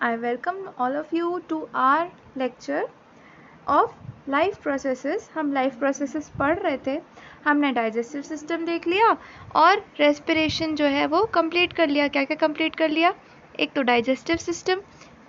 I welcome all of you to our lecture of life processes. हम life processes पढ़ रहे थे। हमने डाइजेस्टिव सिस्टम देख लिया और रेस्पिरेशन जो है वो कंप्लीट कर लिया। क्या क्या कंप्लीट कर लिया? एक तो डाइजेस्टिव सिस्टम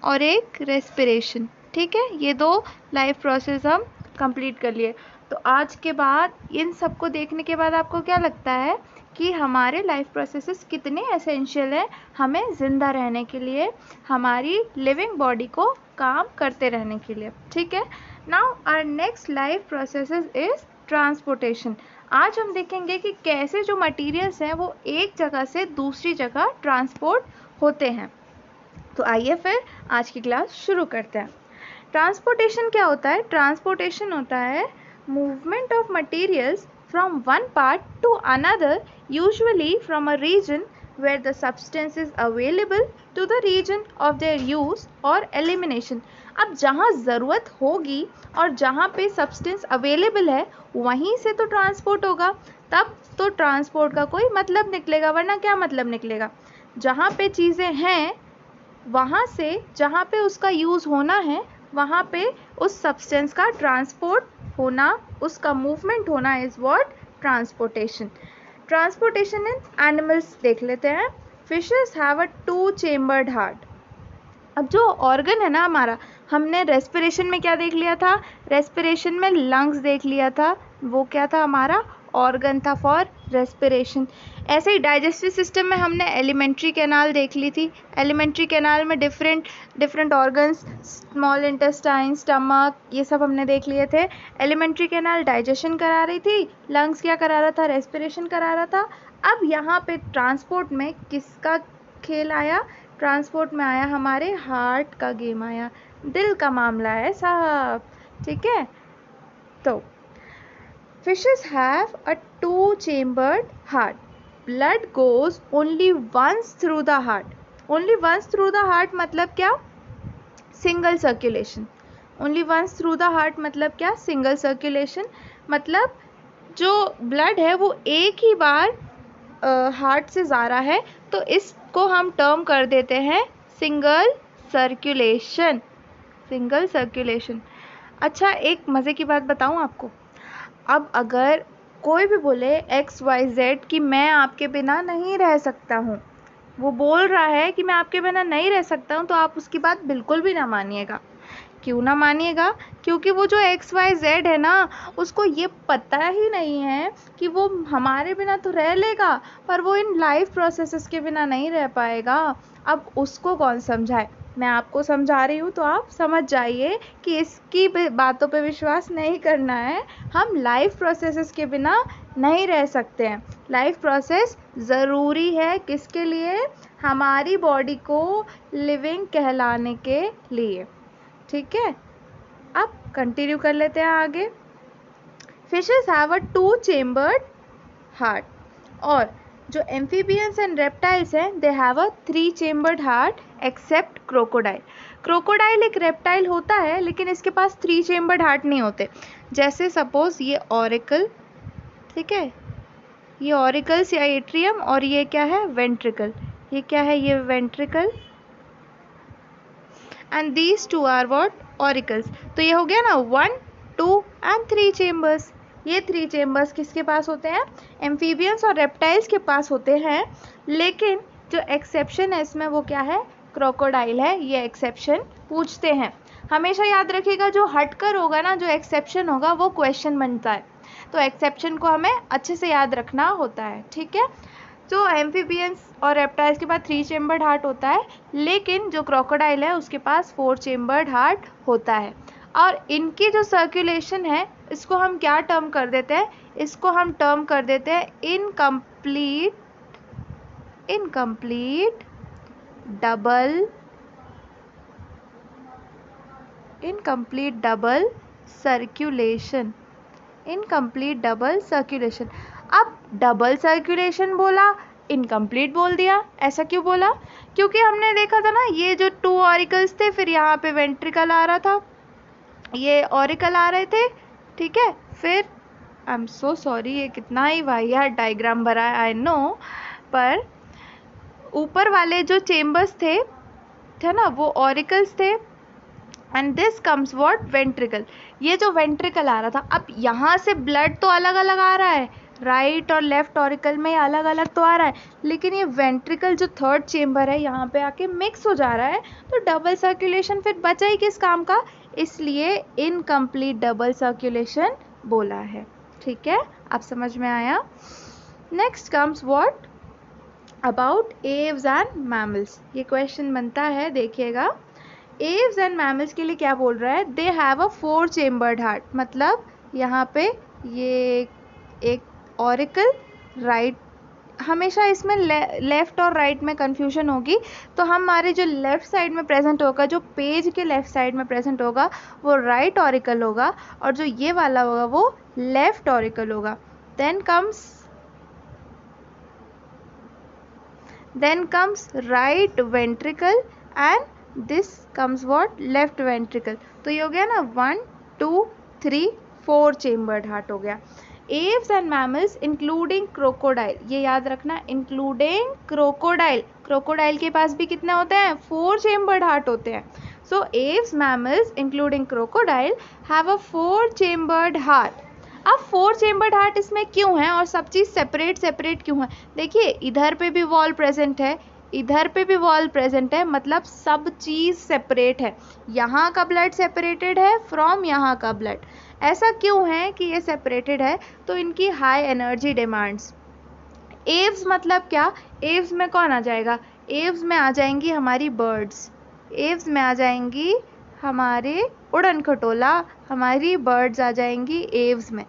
और एक रेस्पिरेशन। ठीक है, ये दो लाइफ प्रोसेस हम कंप्लीट कर लिए। तो आज के बाद इन सबको देखने के बाद आपको क्या लगता है कि हमारे लाइफ प्रोसेसेस कितने एसेंशियल हैं हमें ज़िंदा रहने के लिए, हमारी लिविंग बॉडी को काम करते रहने के लिए। ठीक है, now our next life processes is transportation. आज हम देखेंगे कि कैसे जो मटेरियल्स हैं वो एक जगह से दूसरी जगह ट्रांसपोर्ट होते हैं। तो आइए फिर आज की क्लास शुरू करते हैं। ट्रांसपोर्टेशन क्या होता है? ट्रांसपोर्टेशन होता है movement of materials from one part to another, usually from a region where the substance is available to the region of their use or elimination. अब जहाँ ज़रूरत होगी और जहाँ पे सब्सटेंस अवेलेबल है वहीं से तो ट्रांसपोर्ट होगा, तब तो ट्रांसपोर्ट का कोई मतलब निकलेगा, वरना क्या मतलब निकलेगा? जहाँ पे चीज़ें हैं वहाँ से जहाँ पे उसका यूज़ होना है वहाँ पे उस सब्सटेंस का ट्रांसपोर्ट होना, उसका मूवमेंट होना is what? Transportation. Transportation in animals देख लेते हैं। Fishes have a 2 chambered heart. अब जो ऑर्गन है ना हमारा, हमने रेस्पिरेशन में क्या देख लिया था? रेस्पिरेशन में लंग्स देख लिया था। वो क्या था? हमारा ऑर्गन था फॉर रेस्पिरेशन। ऐसे ही डाइजेस्टिव सिस्टम में हमने एलिमेंट्री कैनाल देख ली थी। एलिमेंट्री कैनाल में different organs, small intestine, stomach, ये सब हमने देख लिए थे। एलिमेंट्री कैनाल डाइजेशन करा रही थी, लंग्स क्या करा रहा था? रेस्पिरेशन करा रहा था। अब यहाँ पे ट्रांसपोर्ट में किसका खेल आया? ट्रांसपोर्ट में आया हमारे हार्ट का गेम आया, दिल का मामला है साहब। ठीक है, तो fishes have a 2-chambered heart. Blood goes only once through the heart. Only once through the heart मतलब क्या? Single circulation. Only once through the heart मतलब क्या? Single circulation. मतलब जो ब्लड है वो एक ही बार हार्ट से जा रहा है, तो इसको हम टर्म कर देते हैं सिंगल सर्कुलेशन। Single circulation. अच्छा, एक मज़े की बात बताऊं आपको। अब अगर कोई भी बोले XYZ कि मैं आपके बिना नहीं रह सकता हूँ, वो बोल रहा है कि मैं आपके बिना नहीं रह सकता हूँ, तो आप उसकी बात बिल्कुल भी ना मानिएगा। क्यों ना मानिएगा? क्योंकि वो जो XYZ है ना, उसको ये पता ही नहीं है कि वो हमारे बिना तो रह लेगा, पर वो इन लाइफ प्रोसेसेस के बिना नहीं रह पाएगा। अब उसको कौन समझाए? मैं आपको समझा रही हूँ, तो आप समझ जाइए कि इसकी बातों पे विश्वास नहीं करना है। हम लाइफ प्रोसेसेस के बिना नहीं रह सकते हैं। लाइफ प्रोसेस ज़रूरी है किसके लिए? हमारी बॉडी को लिविंग कहलाने के लिए। ठीक है, अब कंटिन्यू कर लेते हैं आगे। Fishes have a 2-chambered heart, और जो एम्फीबियंस एंड रेप्टाइल्स हैं they have a 3-chambered heart except crocodile. Crocodile एक रेप्टाइल होता है, लेकिन इसके पास 3-chambered हार्ट नहीं होते। जैसे सपोज ये ऑरिकल, ठीक है, ये ऑरिकल्स या एट्रियम, और ये क्या है? वेंट्रिकल। ये क्या है? ये ventricle, and these two are what? Auricles. तो ये हो गया ना 1, 2 एंड 3 चेम्बर्स। ये 3 चेम्बर्स किसके पास होते हैं? एम्फीबियंस और रेप्टाइल्स के पास होते हैं। लेकिन जो एक्सेप्शन है इसमें वो क्या है? क्रोकोडाइल है। ये एक्सेप्शन पूछते हैं। हमेशा याद रखिएगा, जो हटकर होगा ना, जो एक्सेप्शन होगा वो क्वेश्चन बनता है, तो एक्सेप्शन को हमें अच्छे से याद रखना होता है। ठीक है, जो एम्फीबियंस और रेप्टाइल्स के पास 3-chambered हार्ट होता है, लेकिन जो क्रोकोडाइल है उसके पास 4-chambered हार्ट होता है। और इनकी जो सर्कुलेशन है इसको हम क्या टर्म कर देते हैं? इसको हम टर्म कर देते हैं incomplete double circulation. Incomplete double circulation. अब डबल सर्कुलेशन बोला, इनकम्प्लीट बोल दिया। ऐसा क्यों बोला? क्योंकि हमने देखा था ना, ये जो 2 ऑरिकल्स थे, फिर यहाँ पे वेंट्रिकल आ रहा था, ये ऑरिकल आ रहे थे। ठीक है, फिर आई एम सो सॉरी, ये कितना ही वाहियात डायग्राम भरा है, आई नो, पर ऊपर वाले जो चेम्बर्स थे, है ना, वो ऑरिकल्स थे। And this comes what, ventricle. ये जो वेंट्रिकल आ रहा था, अब यहाँ से ब्लड तो अलग अलग आ रहा है, राइट और लेफ्ट ऑरिकल में अलग अलग तो आ रहा है, लेकिन ये वेंट्रिकल जो थर्ड चेम्बर है यहाँ पे आके मिक्स हो जा रहा है, तो डबल सर्कुलेशन फिर बचा ही किस काम का, इसलिए इनकम्प्लीट डबल सर्कुलेशन बोला है। ठीक है, आप समझ में आया। Next comes what, about Aves and mammals. ये क्वेश्चन बनता है, देखिएगा। एव्स एंड मैमल्स के लिए क्या बोल रहा है, दे हैव अ 4 चेम्बर्ड हार्ट। मतलब यहाँ पे ये एक ऑरिकल, राइट, हमेशा इसमें लेफ्ट और राइट में कंफ्यूजन होगी, तो हमारे जो लेफ्ट साइड में प्रेजेंट होगा, जो पेज के लेफ्ट साइड में प्रेजेंट होगा वो राइट ऑरिकल होगा, और जो ये वाला होगा वो लेफ्ट ऑरिकल होगा। then comes right ventricle and this comes what, left ventricle। तो ये हो गया ना 1 2 3 4 चेम्बर्ड हार्ट हो गया। Aves and mammals including crocodile, ये याद रखना, इंक्लूडिंग क्रोकोडाइल। क्रोकोडाइल के पास भी कितने होते हैं, 4 चेम्बर्ड हार्ट होते हैं। So aves mammals including crocodile have a 4 chambered heart. अब 4 चेम्बर्ड हार्ट इसमें क्यों है और सब चीज़ सेपरेट सेपरेट क्यों है, देखिए इधर पे भी वॉल प्रेजेंट है, इधर पे भी वॉल प्रेजेंट है, मतलब सब चीज़ सेपरेट है। यहाँ का ब्लड सेपरेटेड है फ्रॉम यहाँ का ब्लड। ऐसा क्यों है कि ये सेपरेटेड है, तो इनकी हाई एनर्जी डिमांड्स। एव्स मतलब क्या, एव्स में कौन आ जाएगा, एव्स में आ जाएंगी हमारी बर्ड्स, एव्स में आ जाएंगी हमारे उड़न खटोला, हमारी बर्ड्स आ जाएंगी एव्स में।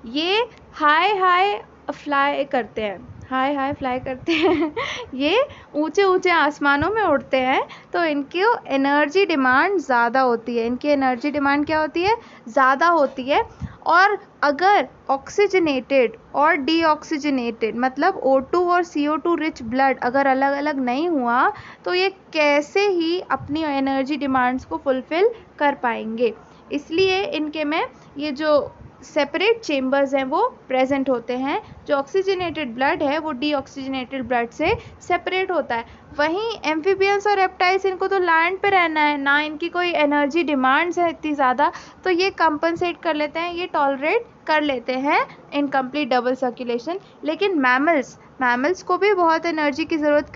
ये हाई हाई फ्लाई करते हैं, हाई हाई फ्लाई करते हैं ये ऊंचे ऊंचे आसमानों में उड़ते हैं, तो इनकी एनर्जी डिमांड ज़्यादा होती है, इनकी एनर्जी डिमांड क्या होती है, ज़्यादा होती है। और अगर ऑक्सीजनेटेड और डीऑक्सीजनेटेड, मतलब O2 और CO2 रिच ब्लड अगर अलग अलग नहीं हुआ, तो ये कैसे ही अपनी एनर्जी डिमांड्स को फुलफ़िल कर पाएंगे। इसलिए इनके में ये जो सेपरेट चेम्बर्स हैं वो प्रेजेंट होते हैं। जो ऑक्सीजनेटेड ब्लड है वो डीऑक्सीजनेटेड ब्लड से सेपरेट होता है। वहीं एम्फीबियंस और रेप्टाइल्स, इनको तो लैंड पे रहना है ना, इनकी कोई एनर्जी डिमांड्स है इतनी ज़्यादा, तो ये कंपनसेट कर लेते हैं, ये टॉलरेट कर लेते हैं इनकम्प्लीट डबल सर्कुलेशन। लेकिन मैमल्स को भी बहुत एनर्जी की ज़रूरत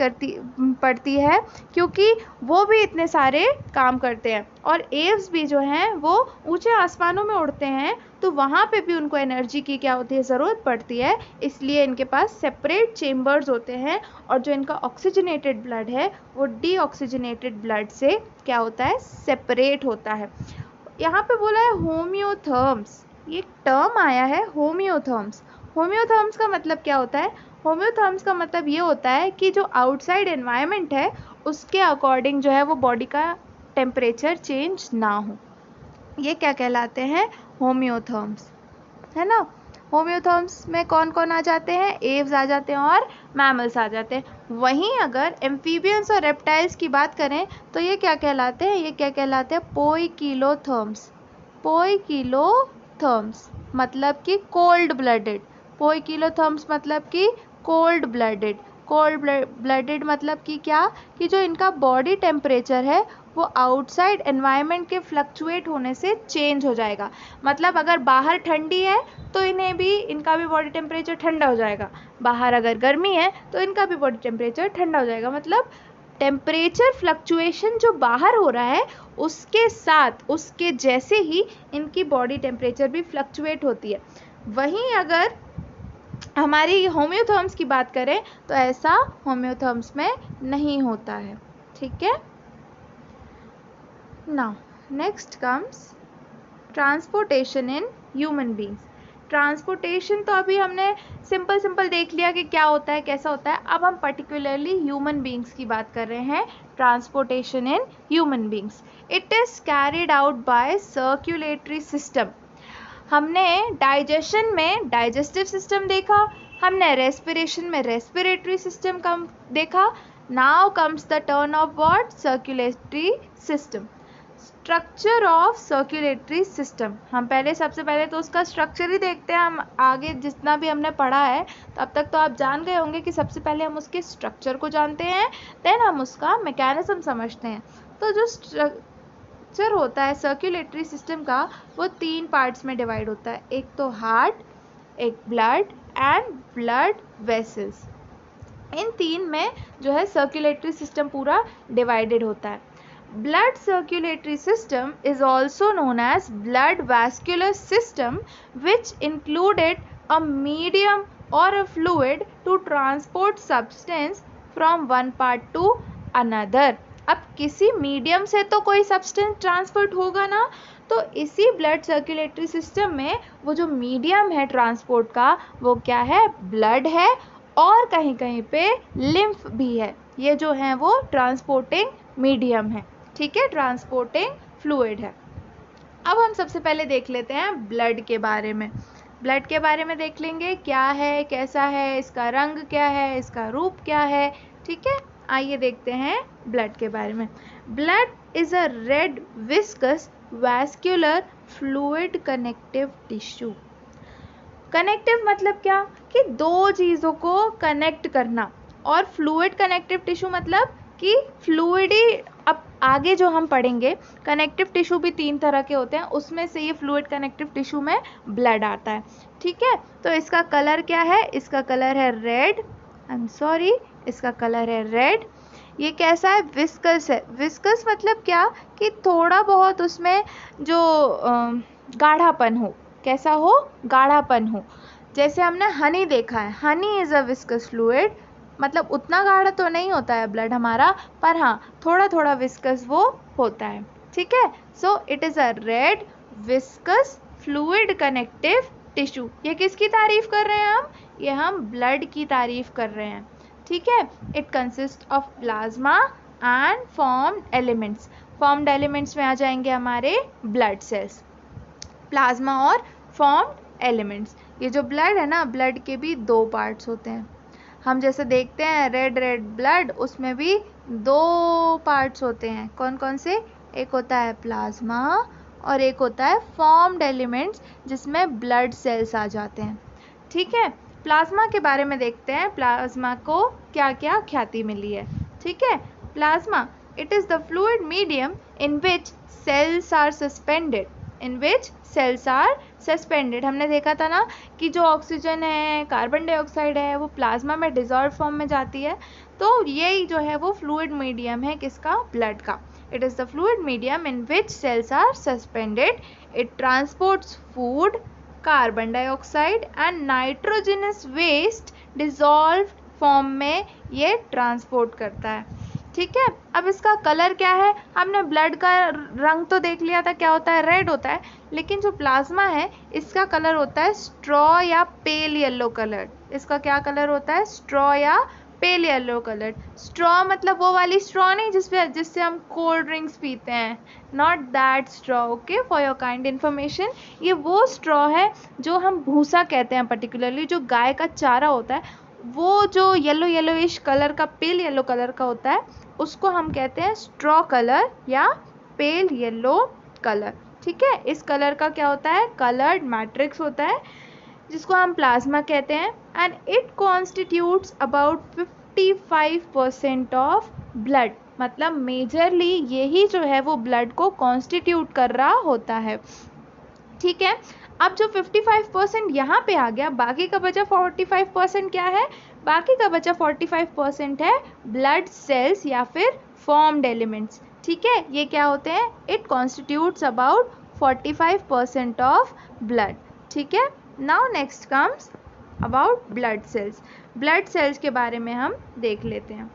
पड़ती है, क्योंकि वो भी इतने सारे काम करते हैं। और एव्स भी जो हैं वो ऊंचे आसमानों में उड़ते हैं, तो वहाँ पे भी उनको एनर्जी की क्या होती है, ज़रूरत पड़ती है। इसलिए इनके पास सेपरेट चेम्बर्स होते हैं, और जो इनका ऑक्सीजनेटेड ब्लड है वो डीऑक्सीजनेटेड ब्लड से क्या होता है, सेपरेट होता है। यहाँ पे बोला है होम्योथर्म्स, ये टर्म आया है होम्योथर्म्स। होम्योथर्म्स का मतलब क्या होता है, होम्योथर्म्स का मतलब ये होता है कि जो आउटसाइड एनवायरनमेंट है उसके अकॉर्डिंग जो है वो बॉडी का टेम्परेचर चेंज ना हो, ये क्या कहलाते हैं, होम्योथर्म्स, है ना। होम्योथर्म्स में कौन कौन आ जाते हैं, एव्स आ जाते हैं और मैमल्स आ जाते हैं। वहीं अगर एम्फीबियंस और रेप्टाइल्स की बात करें तो ये क्या कहलाते हैं, ये क्या कहलाते हैं, पोइकिलोथर्म्स। पोइकिलोथर्म्स मतलब कि कोल्ड ब्लडेड, पोइकिलोथर्म्स मतलब कि कोल्ड ब्लडेड। कोल्ड ब्लडेड मतलब कि क्या, कि जो इनका बॉडी टेम्परेचर है वो आउटसाइड एनवायरनमेंट के फ्लक्चुएट होने से चेंज हो जाएगा। मतलब अगर बाहर ठंडी है तो इनका भी बॉडी टेम्परेचर ठंडा हो जाएगा, बाहर अगर गर्मी है तो इनका भी बॉडी टेम्परेचर ठंडा हो जाएगा। मतलब टेम्परेचर फ्लक्चुएशन जो बाहर हो रहा है उसके साथ, उसके जैसे ही इनकी बॉडी टेम्परेचर भी फ्लक्चुएट होती है। वहीं अगर हमारी होम्योथर्म्स की बात करें तो ऐसा होम्योथर्म्स में नहीं होता है। ठीक है, now next comes transportation in human beings. Transportation तो अभी हमने सिंपल देख लिया कि क्या होता है, कैसा होता है। अब हम पर्टिकुलरली ह्यूमन बींग्स की बात कर रहे हैं, transportation in human beings. It is carried out by circulatory system. हमने डाइजेशन में डाइजेस्टिव सिस्टम देखा, हमने रेस्पिरेशन में रेस्पिरेटरी सिस्टम देखा। Now comes the turn off what, circulatory system. Structure of circulatory system. हम पहले सबसे पहले तो उसका स्ट्रक्चर ही देखते हैं। हम आगे जितना भी हमने पढ़ा है तो अब तक तो आप जान गए होंगे कि सबसे पहले हम उसके स्ट्रक्चर को जानते हैं, देन हम उसका मैकेनिज्म समझते हैं। तो जो स्ट्रक्चर होता है सर्कुलेटरी सिस्टम का वो 3 पार्ट्स में डिवाइड होता है, एक तो हार्ट, एक ब्लड एंड ब्लड वेसल्स। इन 3 में जो है सर्कुलेटरी सिस्टम पूरा डिवाइडेड होता है। Blood circulatory system is also known as blood vascular system, which included a medium or a fluid to transport substance from one part to another. अब किसी medium से तो कोई सब्सटेंस ट्रांसपोर्ट होगा ना, तो इसी ब्लड सर्कुलेटरी सिस्टम में वो जो मीडियम है ट्रांसपोर्ट का वो क्या है, ब्लड है, और कहीं कहीं पे लिम्फ भी है। ये जो है वो ट्रांसपोर्टिंग मीडियम है, ठीक है, ट्रांसपोर्टिंग फ्लूइड है। अब हम सबसे पहले देख लेते हैं ब्लड के बारे में। ब्लड के बारे में देख लेंगे क्या है, कैसा है, इसका रंग क्या है, इसका रूप क्या है, ठीक है। आइए देखते हैं ब्लड के बारे में। Blood is a red viscous vascular fluid connective tissue. Connective मतलब क्या, कि दो चीज़ों को कनेक्ट करना, और फ्लूइड कनेक्टिव टिश्यू मतलब कि फ्लूइड ही, अब आगे जो हम पढ़ेंगे कनेक्टिव टिश्यू भी 3 तरह के होते हैं, उसमें से ये फ्लूइड कनेक्टिव टिश्यू में ब्लड आता है, ठीक है। तो इसका कलर क्या है, इसका कलर है रेड, इसका कलर है रेड। ये कैसा है, विस्कस है। विस्कस मतलब क्या, कि थोड़ा बहुत उसमें जो गाढ़ापन हो, कैसा हो, गाढ़ापन हो। जैसे हमने हनी देखा है, Honey is a viscous fluid, मतलब उतना गाढ़ा तो नहीं होता है ब्लड हमारा, पर हाँ थोड़ा थोड़ा विस्कस वो होता है, ठीक है। So it is a red viscous fluid connective tissue. ये किसकी तारीफ कर रहे हैं हम, ये हम ब्लड की तारीफ कर रहे हैं, ठीक है। It consist of plasma and formed elements. Formed elements में आ जाएंगे हमारे ब्लड सेल्स, प्लाज्मा और फॉर्म्ड एलिमेंट्स। ये जो ब्लड है ना, ब्लड के भी 2 पार्ट्स होते हैं। हम जैसे देखते हैं रेड ब्लड, उसमें भी 2 पार्ट्स होते हैं। कौन कौन से, एक होता है प्लाज्मा और एक होता है फॉर्म्ड एलिमेंट्स, जिसमें ब्लड सेल्स आ जाते हैं, ठीक है। प्लाज्मा के बारे में देखते हैं, प्लाज्मा को क्या क्या ख्याति मिली है, ठीक है। Plasma, it is the fluid medium in which cells are suspended, हमने देखा था ना कि जो ऑक्सीजन है, कार्बन डाइऑक्साइड है, वो प्लाज्मा में डिजॉल्व फॉर्म में जाती है। तो यही जो है वो फ्लूइड मीडियम है किसका, ब्लड का। It is the fluid medium in which cells are suspended. It transports food, carbon dioxide and nitrogenous waste dissolve form में ये ट्रांसपोर्ट करता है, ठीक है। अब इसका कलर क्या है, हमने ब्लड का रंग तो देख लिया था, क्या होता है, रेड होता है, लेकिन जो प्लाज्मा है इसका कलर होता है स्ट्रॉ या पेल येलो कलर। इसका क्या कलर होता है, स्ट्रॉ या पेल येलो कलर। स्ट्रॉ मतलब वो वाली स्ट्रॉ नहीं जिससे हम कोल्ड ड्रिंक्स पीते हैं, not that straw, okay, for your kind information. ये वो स्ट्रॉ है जो हम भूसा कहते हैं, पर्टिकुलरली जो गाय का चारा होता है, वो जो येलोइश कलर का, पेल येलो कलर का होता है, उसको हम कहते हैं स्ट्रॉ कलर या पेल येलो कलर, ठीक है। इस कलर का क्या होता है, कलर्ड मैट्रिक्स होता है, जिसको हम प्लाज्मा कहते हैं। And it constitutes about 55% of blood, मतलब मेजरली यही जो है वो ब्लड को कॉन्स्टिट्यूट कर रहा होता है, ठीक है। अब जो 55% यहाँ पे आ गया, बाकी का बचा 45% क्या है, बाकी का बचा 45% है ब्लड सेल्स या फिर फॉर्म्ड एलिमेंट्स, ठीक है। ये क्या होते हैं, it constitutes about 45% of blood, ठीक है। Now next comes about blood cells. Blood cells के बारे में हम देख लेते हैं,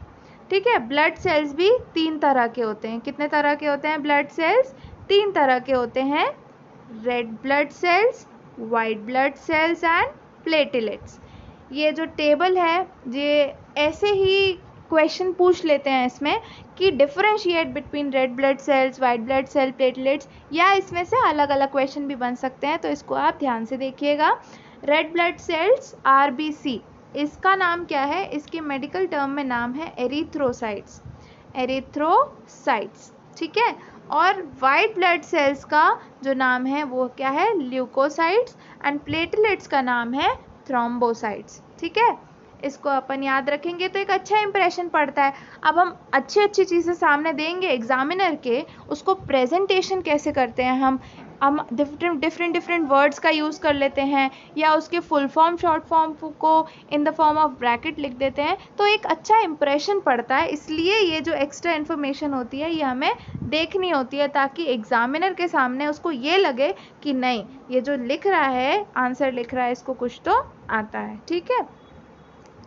ठीक है। ब्लड सेल्स भी 3 तरह के होते हैं। कितने तरह के होते हैं ब्लड सेल्स, 3 तरह के होते हैं, red blood cells, white blood sales and platelets. ये जो टेबल है, ये ऐसे ही क्वेश्चन पूछ लेते हैं इसमें कि differentiate between red blood cells, white blood cell, platelets, या इसमें से अलग अलग क्वेश्चन भी बन सकते हैं, तो इसको आप ध्यान से देखिएगा। रेड ब्लड सेल्स RBC, इसका नाम क्या है, इसके मेडिकल टर्म में नाम है एरिथ्रोसाइट्स, ठीक है। और वाइट ब्लड सेल्स का जो नाम है वो क्या है, ल्यूकोसाइट्स, एंड प्लेटलेट्स का नाम है थ्रोम्बोसाइट्स। ठीक है, इसको अपन याद रखेंगे तो एक अच्छा इंप्रेशन पड़ता है। अब हम अच्छी अच्छी चीज़ें सामने देंगे एग्जामिनर के, उसको प्रेजेंटेशन कैसे करते हैं हम डिफरेंट वर्ड्स का यूज़ कर लेते हैं, या उसके फुल फॉर्म शॉर्ट फॉर्म को in the form of bracket लिख देते हैं, तो एक अच्छा इंप्रेशन पड़ता है। इसलिए ये जो एक्स्ट्रा इन्फॉर्मेशन होती है ये हमें देखनी होती है, ताकि एग्जामिनर के सामने उसको ये लगे कि नहीं, ये जो लिख रहा है, आंसर लिख रहा है, इसको कुछ तो आता है। ठीक है,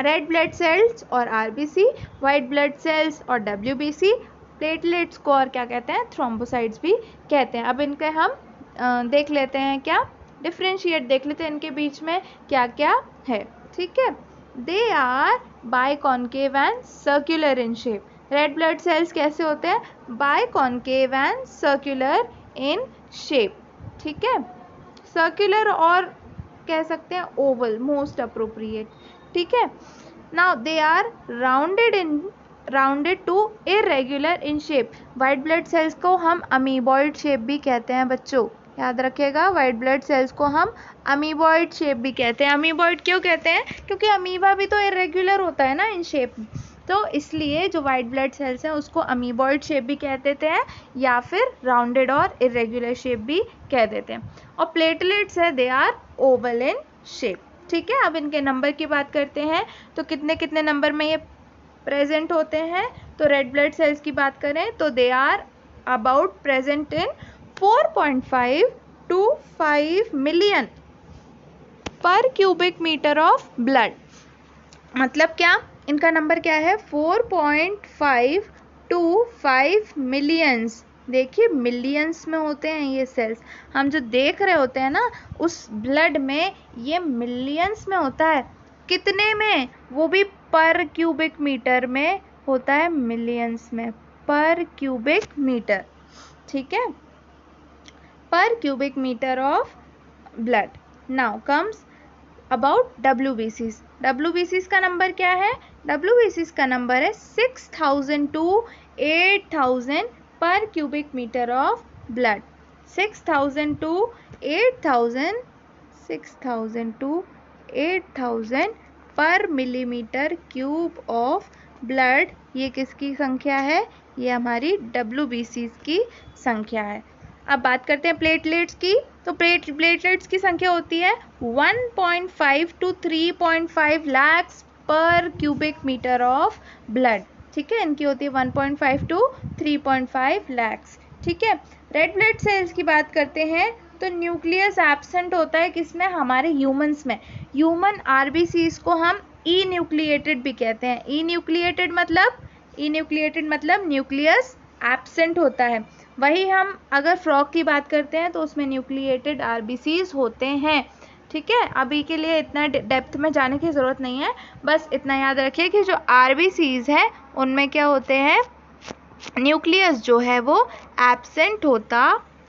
रेड ब्लड सेल्स और आरबीसी, वाइट ब्लड सेल्स और डब्ल्यूबीसी, प्लेटलेट्स को और क्या कहते हैं, थ्रोम्बोसाइट्स भी कहते हैं। अब इनके हम देख लेते हैं, क्या डिफ्रेंशिएट देख लेते हैं इनके बीच में क्या क्या है। ठीक है, they are biconcave and circular in shape. Red blood cells कैसे होते हैं, biconcave and circular in shape. ठीक है, सर्कुलर और कह सकते हैं ओवल, मोस्ट अप्रोप्रिएट। ठीक है, now they are rounded to irregular in shape. White blood cells को हम अमीबॉइड शेप भी कहते हैं बच्चों, याद रखिएगा, वाइट ब्लड सेल्स को हम अमीबॉइड शेप भी कहते हैं। अमीबॉइड क्यों कहते हैं, क्योंकि अमीबा भी तो इरेगुलर होता है ना इन शेप, तो इसलिए जो वाइट ब्लड सेल्स हैं उसको अमीबॉइड शेप भी कह देते हैं, या फिर राउंडेड और इरेगुलर शेप भी कह देते हैं। और प्लेटलेट्स है, they are oval in shape. ठीक है, अब इनके नंबर की बात करते हैं, तो कितने कितने नंबर में ये प्रेजेंट होते हैं। तो रेड ब्लड सेल्स की बात करें तो they are about present in 4.5 to 5 million पर क्यूबिक मीटर ऑफ ब्लड। मतलब क्या, इनका नंबर क्या है, 4.5 to 5 मिलियंस। देखिए मिलियंस में होते हैं ये सेल्स, हम जो देख रहे होते हैं ना उस ब्लड में, ये मिलियंस में होता है। कितने में, वो भी पर क्यूबिक मीटर में होता है, मिलियंस में, पर क्यूबिक मीटर। ठीक है, पर cubic metre of blood. Now comes about WBCs। WBCs का नंबर क्या है, WBCs का नंबर है 6000 to 8000 पर cubic metre of blood. 6000 to 8000, 6000 to 8000 पर मिलीमीटर क्यूब ऑफ ब्लड। ये किसकी संख्या है, ये हमारी WBCs की संख्या है। अब बात करते हैं प्लेटलेट्स की, तो प्लेटलेट्स की संख्या होती है 1.5 to 3.5 लाख पर क्यूबिक मीटर ऑफ ब्लड। ठीक है, इनकी होती है 1.5 to 3.5 लाख। ठीक है, रेड ब्लड सेल्स की बात करते हैं तो न्यूक्लियस एब्सेंट होता है किसमें, हमारे ह्यूमंस में। ह्यूमन आरबीसीज को हम ई न्यूक्लिएटेड भी कहते हैं। ई न्यूक्लिएटेड मतलब न्यूक्लियस एब्सेंट होता है। वही हम अगर फ्रॉग की बात करते हैं तो उसमें न्यूक्लिएटेड आरबीसीज होते हैं। ठीक है, अभी के लिए इतना डेप्थ में जाने की ज़रूरत नहीं है, बस इतना याद रखिए कि जो आरबीसीज है उनमें क्या होते हैं, न्यूक्लियस जो है वो एब्सेंट होता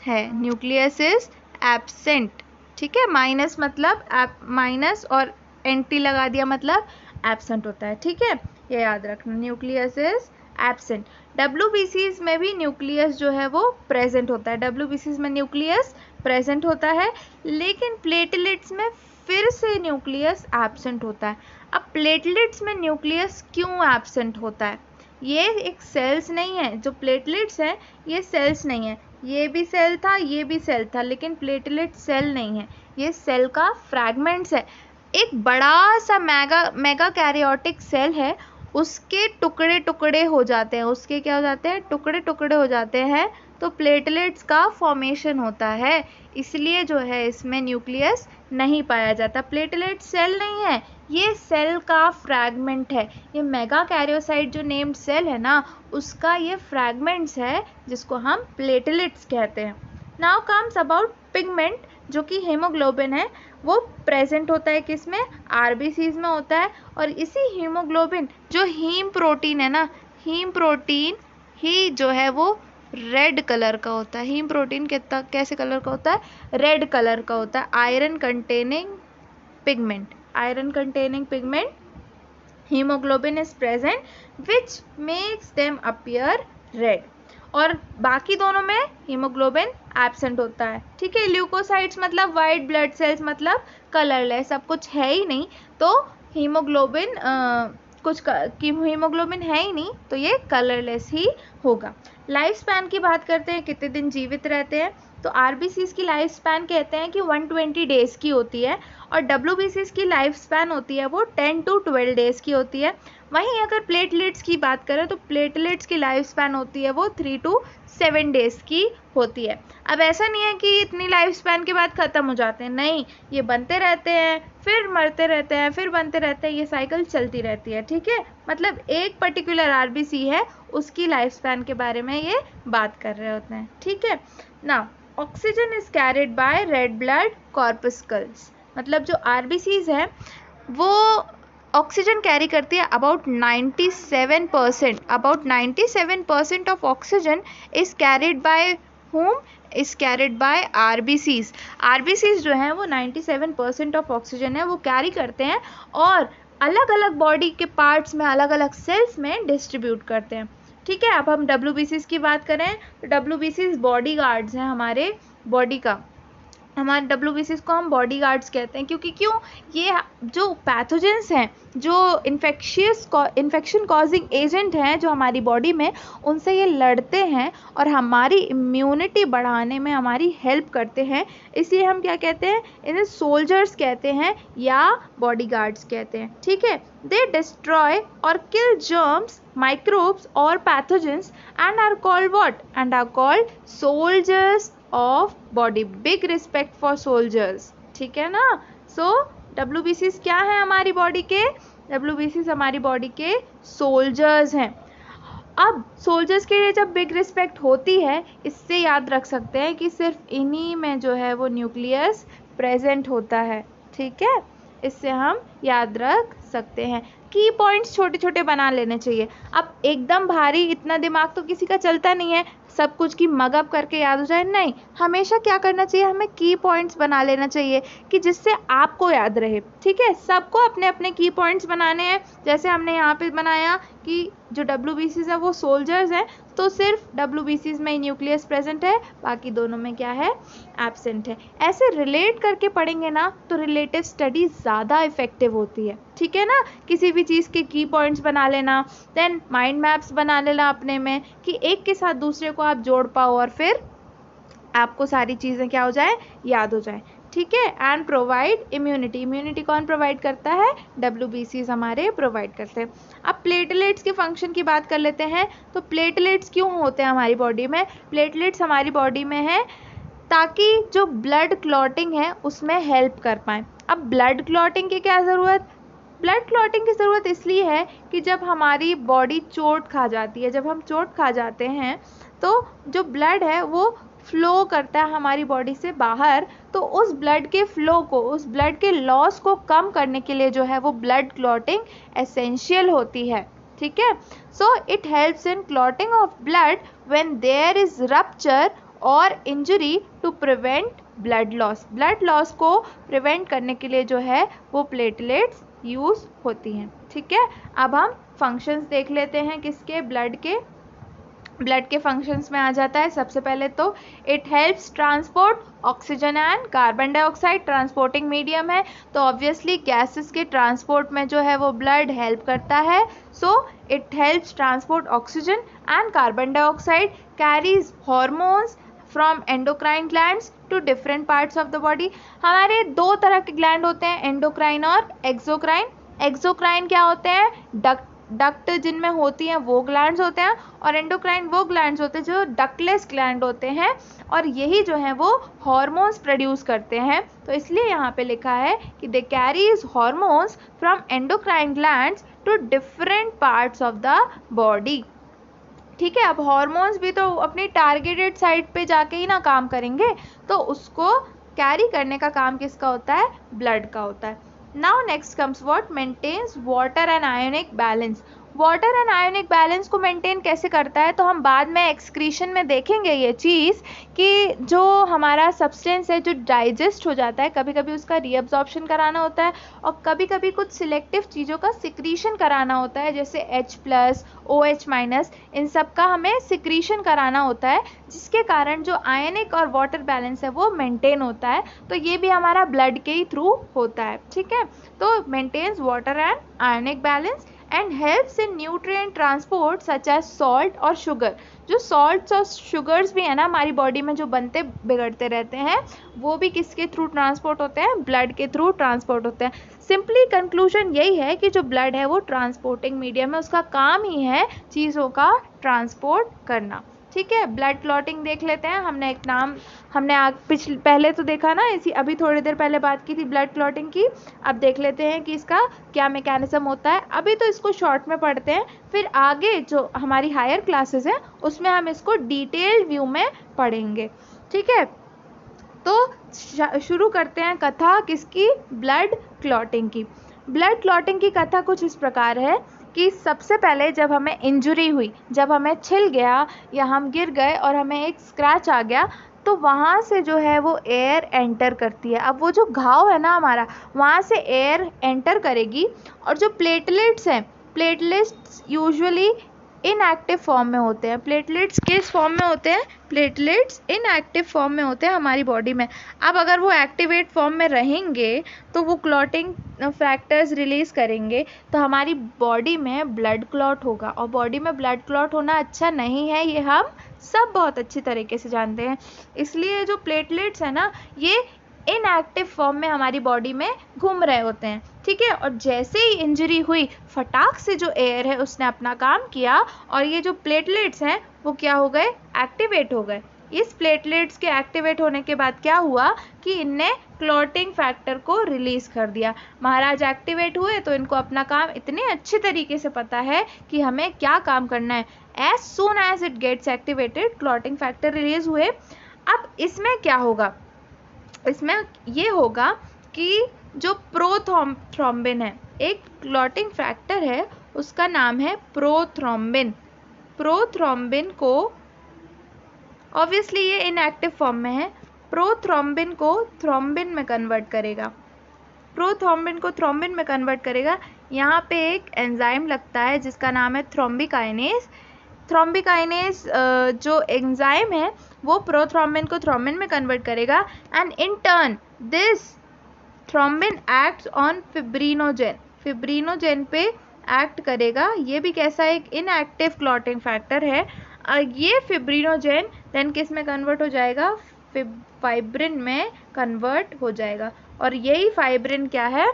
है, न्यूक्लियस इज एब्सेंट। ठीक है, माइनस मतलब माइनस और एंटी लगा दिया मतलब एब्सेंट होता है। ठीक है, ये याद रखना, न्यूक्लियस इज एब्सेंट। WBCs में भी न्यूक्लियस जो है वो प्रेजेंट होता है, WBCs में न्यूक्लियस प्रेजेंट होता है, लेकिन प्लेटलेट्स में फिर से न्यूक्लियस एब्सेंट होता है। अब प्लेटलेट्स में न्यूक्लियस क्यों एब्सेंट होता है, ये एक सेल्स नहीं है, जो प्लेटलेट्स हैं ये सेल्स नहीं है, ये भी सेल था ये भी सेल था, लेकिन प्लेटलेट सेल नहीं है, ये सेल का फ्रैगमेंट्स है। एक बड़ा सा मेगा कैरियोटिक सेल है, उसके टुकड़े टुकड़े हो जाते हैं, उसके क्या हो जाते हैं, टुकड़े टुकड़े हो जाते हैं, तो प्लेटलेट्स का फॉर्मेशन होता है। इसलिए जो है इसमें न्यूक्लियस नहीं पाया जाता। प्लेटलेट सेल नहीं है, ये सेल का फ्रैगमेंट है। ये मेगा कैरियोसाइट जो नेम्ड सेल है ना, उसका ये फ्रैगमेंट्स है जिसको हम प्लेटलेट्स कहते हैं। नाउ कम्स अबाउट पिगमेंट, जो कि हीमोग्लोबिन है, वो प्रेजेंट होता है किसमें, आरबीसीज में होता है। और इसी हीमोग्लोबिन जो हीम प्रोटीन है ना, हीम प्रोटीन ही जो है वो रेड कलर का होता है। हीम प्रोटीन कितना कैसे कलर का होता है, रेड कलर का होता है। Iron containing pigment, iron containing pigment hemoglobin is present which makes them appear red। और बाकी दोनों में हीमोग्लोबिन एब्सेंट होता है। ठीक है, ल्यूकोसाइट्स मतलब वाइट ब्लड सेल्स मतलब कलरलेस, सब कुछ है ही नहीं तो हीमोग्लोबिन हीमोग्लोबिन है ही नहीं तो ये कलरलेस ही होगा। लाइफ स्पैन की बात करते हैं, कितने दिन जीवित रहते हैं, तो आरबीसीज की लाइफ स्पैन कहते हैं कि 120 डेज की होती है और डब्ल्यूबीसीज की लाइफ स्पैन होती है वो 10 to 12 डेज की होती है। वहीं अगर प्लेटलेट्स की बात करें तो प्लेटलेट्स की लाइफ स्पैन होती है वो 3 to 7 डेज की होती है। अब ऐसा नहीं है कि इतनी लाइफ स्पैन के बाद ख़त्म हो जाते हैं, नहीं, ये बनते रहते हैं फिर मरते रहते हैं फिर बनते रहते हैं, ये साइकिल चलती रहती है। ठीक है, मतलब एक पर्टिकुलर आरबीसी है उसकी लाइफ स्पैन के बारे में ये बात कर रहे होते हैं। ठीक है ना, oxygen is carried by red blood corpuscles, मतलब जो आरबीसीज है वो ऑक्सीजन कैरी करती है about 97% of oxygen is carried by whom is carried by RBCs। RBCs जो हैं वो 97% ऑफ ऑक्सीजन है वो कैरी करते हैं और अलग अलग बॉडी के पार्ट्स में अलग अलग सेल्स में डिस्ट्रीब्यूट करते हैं। ठीक है, अब हम WBCs की बात करें तो WBCs बॉडी गार्ड्स हैं हमारे बॉडी का, हमारे WBCs को हम बॉडी गार्ड्स कहते हैं क्योंकि क्यों, ये जो पैथोजेंस हैं, जो इन्फेक्शन कॉजिंग एजेंट हैं जो हमारी बॉडी में, उनसे ये लड़ते हैं और हमारी इम्यूनिटी बढ़ाने में हमारी हेल्प करते हैं, इसलिए हम क्या कहते हैं, इन्हें सोल्जर्स कहते हैं या बॉडी गार्ड्स कहते हैं। ठीक है, दे डिस्ट्रॉय और किल जर्म्स, माइक्रोब्स और pathogens and are called what, and are called soldiers of body. Big respect for soldiers. ठीक है ना, सो WBCs क्या है हमारी बॉडी के, WBCs हमारी बॉडी के सोल्जर्स हैं। अब सोल्जर्स के लिए जब बिग रिस्पेक्ट होती है, इससे याद रख सकते हैं कि सिर्फ इन्हीं में जो है वो न्यूक्लियस प्रेजेंट होता है। ठीक है, इससे हम याद रख सकते हैं। की पॉइंट्स छोटे छोटे बना लेने चाहिए। अब एकदम भारी इतना दिमाग तो किसी का चलता नहीं है सब कुछ की मगअप करके याद हो जाए, नहीं, हमेशा क्या करना चाहिए, हमें की पॉइंट्स बना लेना चाहिए कि जिससे आपको याद रहे। ठीक है, सबको अपने अपने की पॉइंट्स बनाने हैं, जैसे हमने यहाँ पे बनाया कि जो WBCs है वो सोल्जर्स हैं, तो सिर्फ WBCs में ही न्यूक्लियस प्रेजेंट है, बाकी दोनों में क्या है, एब्सेंट है। ऐसे रिलेट करके पढ़ेंगे ना तो रिलेटिव स्टडी ज़्यादा इफेक्टिव होती है। ठीक है ना, किसी भी चीज़ के की पॉइंट्स बना लेना, देन माइंड मैप्स बना लेना अपने में कि एक के साथ दूसरे को आप जोड़ पाओ और फिर आपको सारी चीज़ें क्या हो जाए, याद हो जाए। ठीक है, एंड प्रोवाइड इम्यूनिटी। इम्यूनिटी कौन प्रोवाइड करता है, WBCs हमारे प्रोवाइड करते हैं। अब प्लेटलेट्स के फंक्शन की बात कर लेते हैं, तो प्लेटलेट्स क्यों होते हैं हमारी बॉडी में, प्लेटलेट्स हमारी बॉडी में है ताकि जो ब्लड क्लॉटिंग है उसमें हेल्प कर पाएँ। अब ब्लड क्लॉटिंग की क्या ज़रूरत, ब्लड क्लॉटिंग की ज़रूरत इसलिए है कि जब हमारी बॉडी चोट खा जाती है, जब हम चोट खा जाते हैं तो जो ब्लड है वो फ्लो करता है हमारी बॉडी से बाहर, तो उस ब्लड के फ्लो को, उस ब्लड के लॉस को कम करने के लिए जो है वो ब्लड क्लॉटिंग एसेंशियल होती है। ठीक है, so it helps in clotting of blood when there is rupture और injury to prevent blood loss. Blood loss को प्रिवेंट करने के लिए जो है वो प्लेटलेट्स यूज़ होती हैं। ठीक है, अब हम फंक्शंस देख लेते हैं किसके, ब्लड के फंक्शंस में आ जाता है। सबसे पहले तो it helps transport oxygen and carbon dioxide, transporting medium है तो ऑब्वियसली गैसेस के ट्रांसपोर्ट में जो है वो ब्लड हेल्प करता है। So it helps transport oxygen and carbon dioxide, carries hormones from endocrine glands to different parts of the body. हमारे दो तरह के ग्लैंड होते हैं, एंडोक्राइन और एक्सोक्राइन। एक्सोक्राइन क्या होते हैं, डक्ट जिनमें होती हैं वो ग्लैंड्स होते हैं, और एंडोक्राइन वो ग्लैंड्स होते हैं जो डक्टलेस ग्लैंड होते हैं, और यही जो है वो हॉर्मोन्स प्रोड्यूस करते हैं। तो इसलिए यहाँ पे लिखा है कि they carries hormones from endocrine glands to different parts of the body. ठीक है, अब हॉर्मोन्स भी तो अपनी टारगेटेड साइट पे जाके ही ना काम करेंगे, तो उसको कैरी करने का काम किसका होता है, ब्लड का होता है। Now next comes what, maintains water and ionic balance. Water and ionic balance को मेंटेन कैसे करता है, तो हम बाद में एक्सक्रीशन में देखेंगे ये चीज़ कि जो हमारा सब्सटेंस है जो डाइजेस्ट हो जाता है, कभी कभी उसका रीअब्जॉर्प्शन कराना होता है और कभी कभी कुछ सिलेक्टिव चीज़ों का सिक्रीशन कराना होता है, जैसे H+, OH-, इन सब का हमें सिक्रीशन कराना होता है, जिसके कारण जो आयनिक और वाटर बैलेंस है वो मेंटेन होता है। तो ये भी हमारा ब्लड के ही थ्रू होता है, ठीक है। तो maintains water and ionic balance and helps in nutrient transport such as salt और शुगर। जो सॉल्ट्स और शुगर्स भी है ना हमारी बॉडी में जो बनते बिगड़ते रहते हैं, वो भी किसके थ्रू ट्रांसपोर्ट होते हैं, ब्लड के थ्रू ट्रांसपोर्ट होते हैं। सिंपली कंक्लूजन यही है कि जो ब्लड है वो ट्रांसपोर्टिंग मीडियम है, उसका काम ही है चीज़ों का ट्रांसपोर्ट करना, ठीक है। ब्लड क्लॉटिंग देख लेते हैं, हमने एक नाम हमने पहले तो देखा ना, इसी अभी थोड़ी देर पहले बात की थी ब्लड क्लॉटिंग की। अब देख लेते हैं कि इसका क्या मैकेनिज्म होता है। अभी तो इसको शॉर्ट में पढ़ते हैं, फिर आगे जो हमारी हायर क्लासेस हैं उसमें हम इसको डिटेल व्यू में पढ़ेंगे, ठीक है। तो शुरू करते हैं कथा किसकी, ब्लड क्लॉटिंग की। ब्लड क्लॉटिंग की कथा कुछ इस प्रकार है कि सबसे पहले जब हमें इंजरी हुई, जब हमें छिल गया या हम गिर गए और हमें एक स्क्रैच आ गया, तो वहाँ से जो है वो एयर एंटर करती है। अब वो जो घाव है ना हमारा, वहाँ से एयर एंटर करेगी और जो प्लेटलेट्स हैं, प्लेटलेट्स यूजुअली इनएक्टिव फॉर्म में होते हैं। प्लेटलेट्स किस फॉर्म में होते हैं, प्लेटलेट्स इनएक्टिव फॉर्म में होते हैं हमारी बॉडी में। अब अगर वो एक्टिवेट फॉर्म में रहेंगे तो वो क्लॉटिंग फैक्टर्स रिलीज़ करेंगे, तो हमारी बॉडी में ब्लड क्लॉट होगा। और बॉडी में ब्लड क्लॉट होना अच्छा नहीं है, ये हम सब बहुत अच्छी तरीके से जानते हैं। इसलिए जो प्लेटलेट्स हैं ना, ये इनएक्टिव फॉर्म में हमारी बॉडी में घूम रहे होते हैं, ठीक है। और जैसे ही इंजरी हुई, फटाक से जो एयर है उसने अपना काम किया और ये जो प्लेटलेट्स हैं वो क्या हो गए, एक्टिवेट हो गए। इस प्लेटलेट्स के एक्टिवेट होने के बाद क्या हुआ कि इनने क्लॉटिंग फैक्टर को रिलीज कर दिया। महाराज एक्टिवेट हुए तो इनको अपना काम इतने अच्छे तरीके से पता है कि हमें क्या काम करना है। As soon as it gets activated, clotting factor release हुए। अब इसमें क्या होगा, इसमें ये होगा कि जो प्रोथ्रोम्बिन है, एक क्लॉटिंग फैक्टर है, उसका नाम है प्रोथ्रोम्बिन। प्रोथ्रोम्बिन को, ऑब्वियसली ये इनएक्टिव फॉर्म में है, प्रोथ्रोम्बिन को थ्रोम्बिन में कन्वर्ट करेगा। प्रोथ्रोम्बिन को थ्रोम्बिन में कन्वर्ट करेगा। यहाँ पे एक एंजाइम लगता है जिसका नाम है थ्रोम्बिकाइनेज। थ्रोम्बिकाइनेज जो एंजाइम है वो प्रोथ्रोम्बिन को थ्रोम्बिन में कन्वर्ट करेगा and in turn this thrombin acts on fibrinogen. Fibrinogen पे एक्ट करेगा। ये भी कैसा, एक इनएक्टिव क्लॉटिंग फैक्टर है। ये फिब्रिनोजेन देन किस में कन्वर्ट हो जाएगा, फाइब्रिन में कन्वर्ट हो जाएगा। और यही फाइब्रिन क्या है,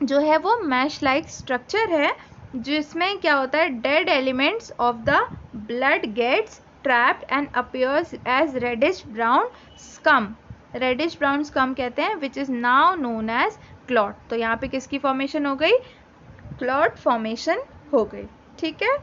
जो है वो मैश लाइक स्ट्रक्चर है, जिसमें क्या होता है, dead elements of the blood gets trapped and appears as reddish brown scum. Reddish brown scum कहते हैं, which is now known as clot. तो यहाँ पे किसकी फॉर्मेशन हो गई, क्लॉट फॉर्मेशन हो गई, ठीक है।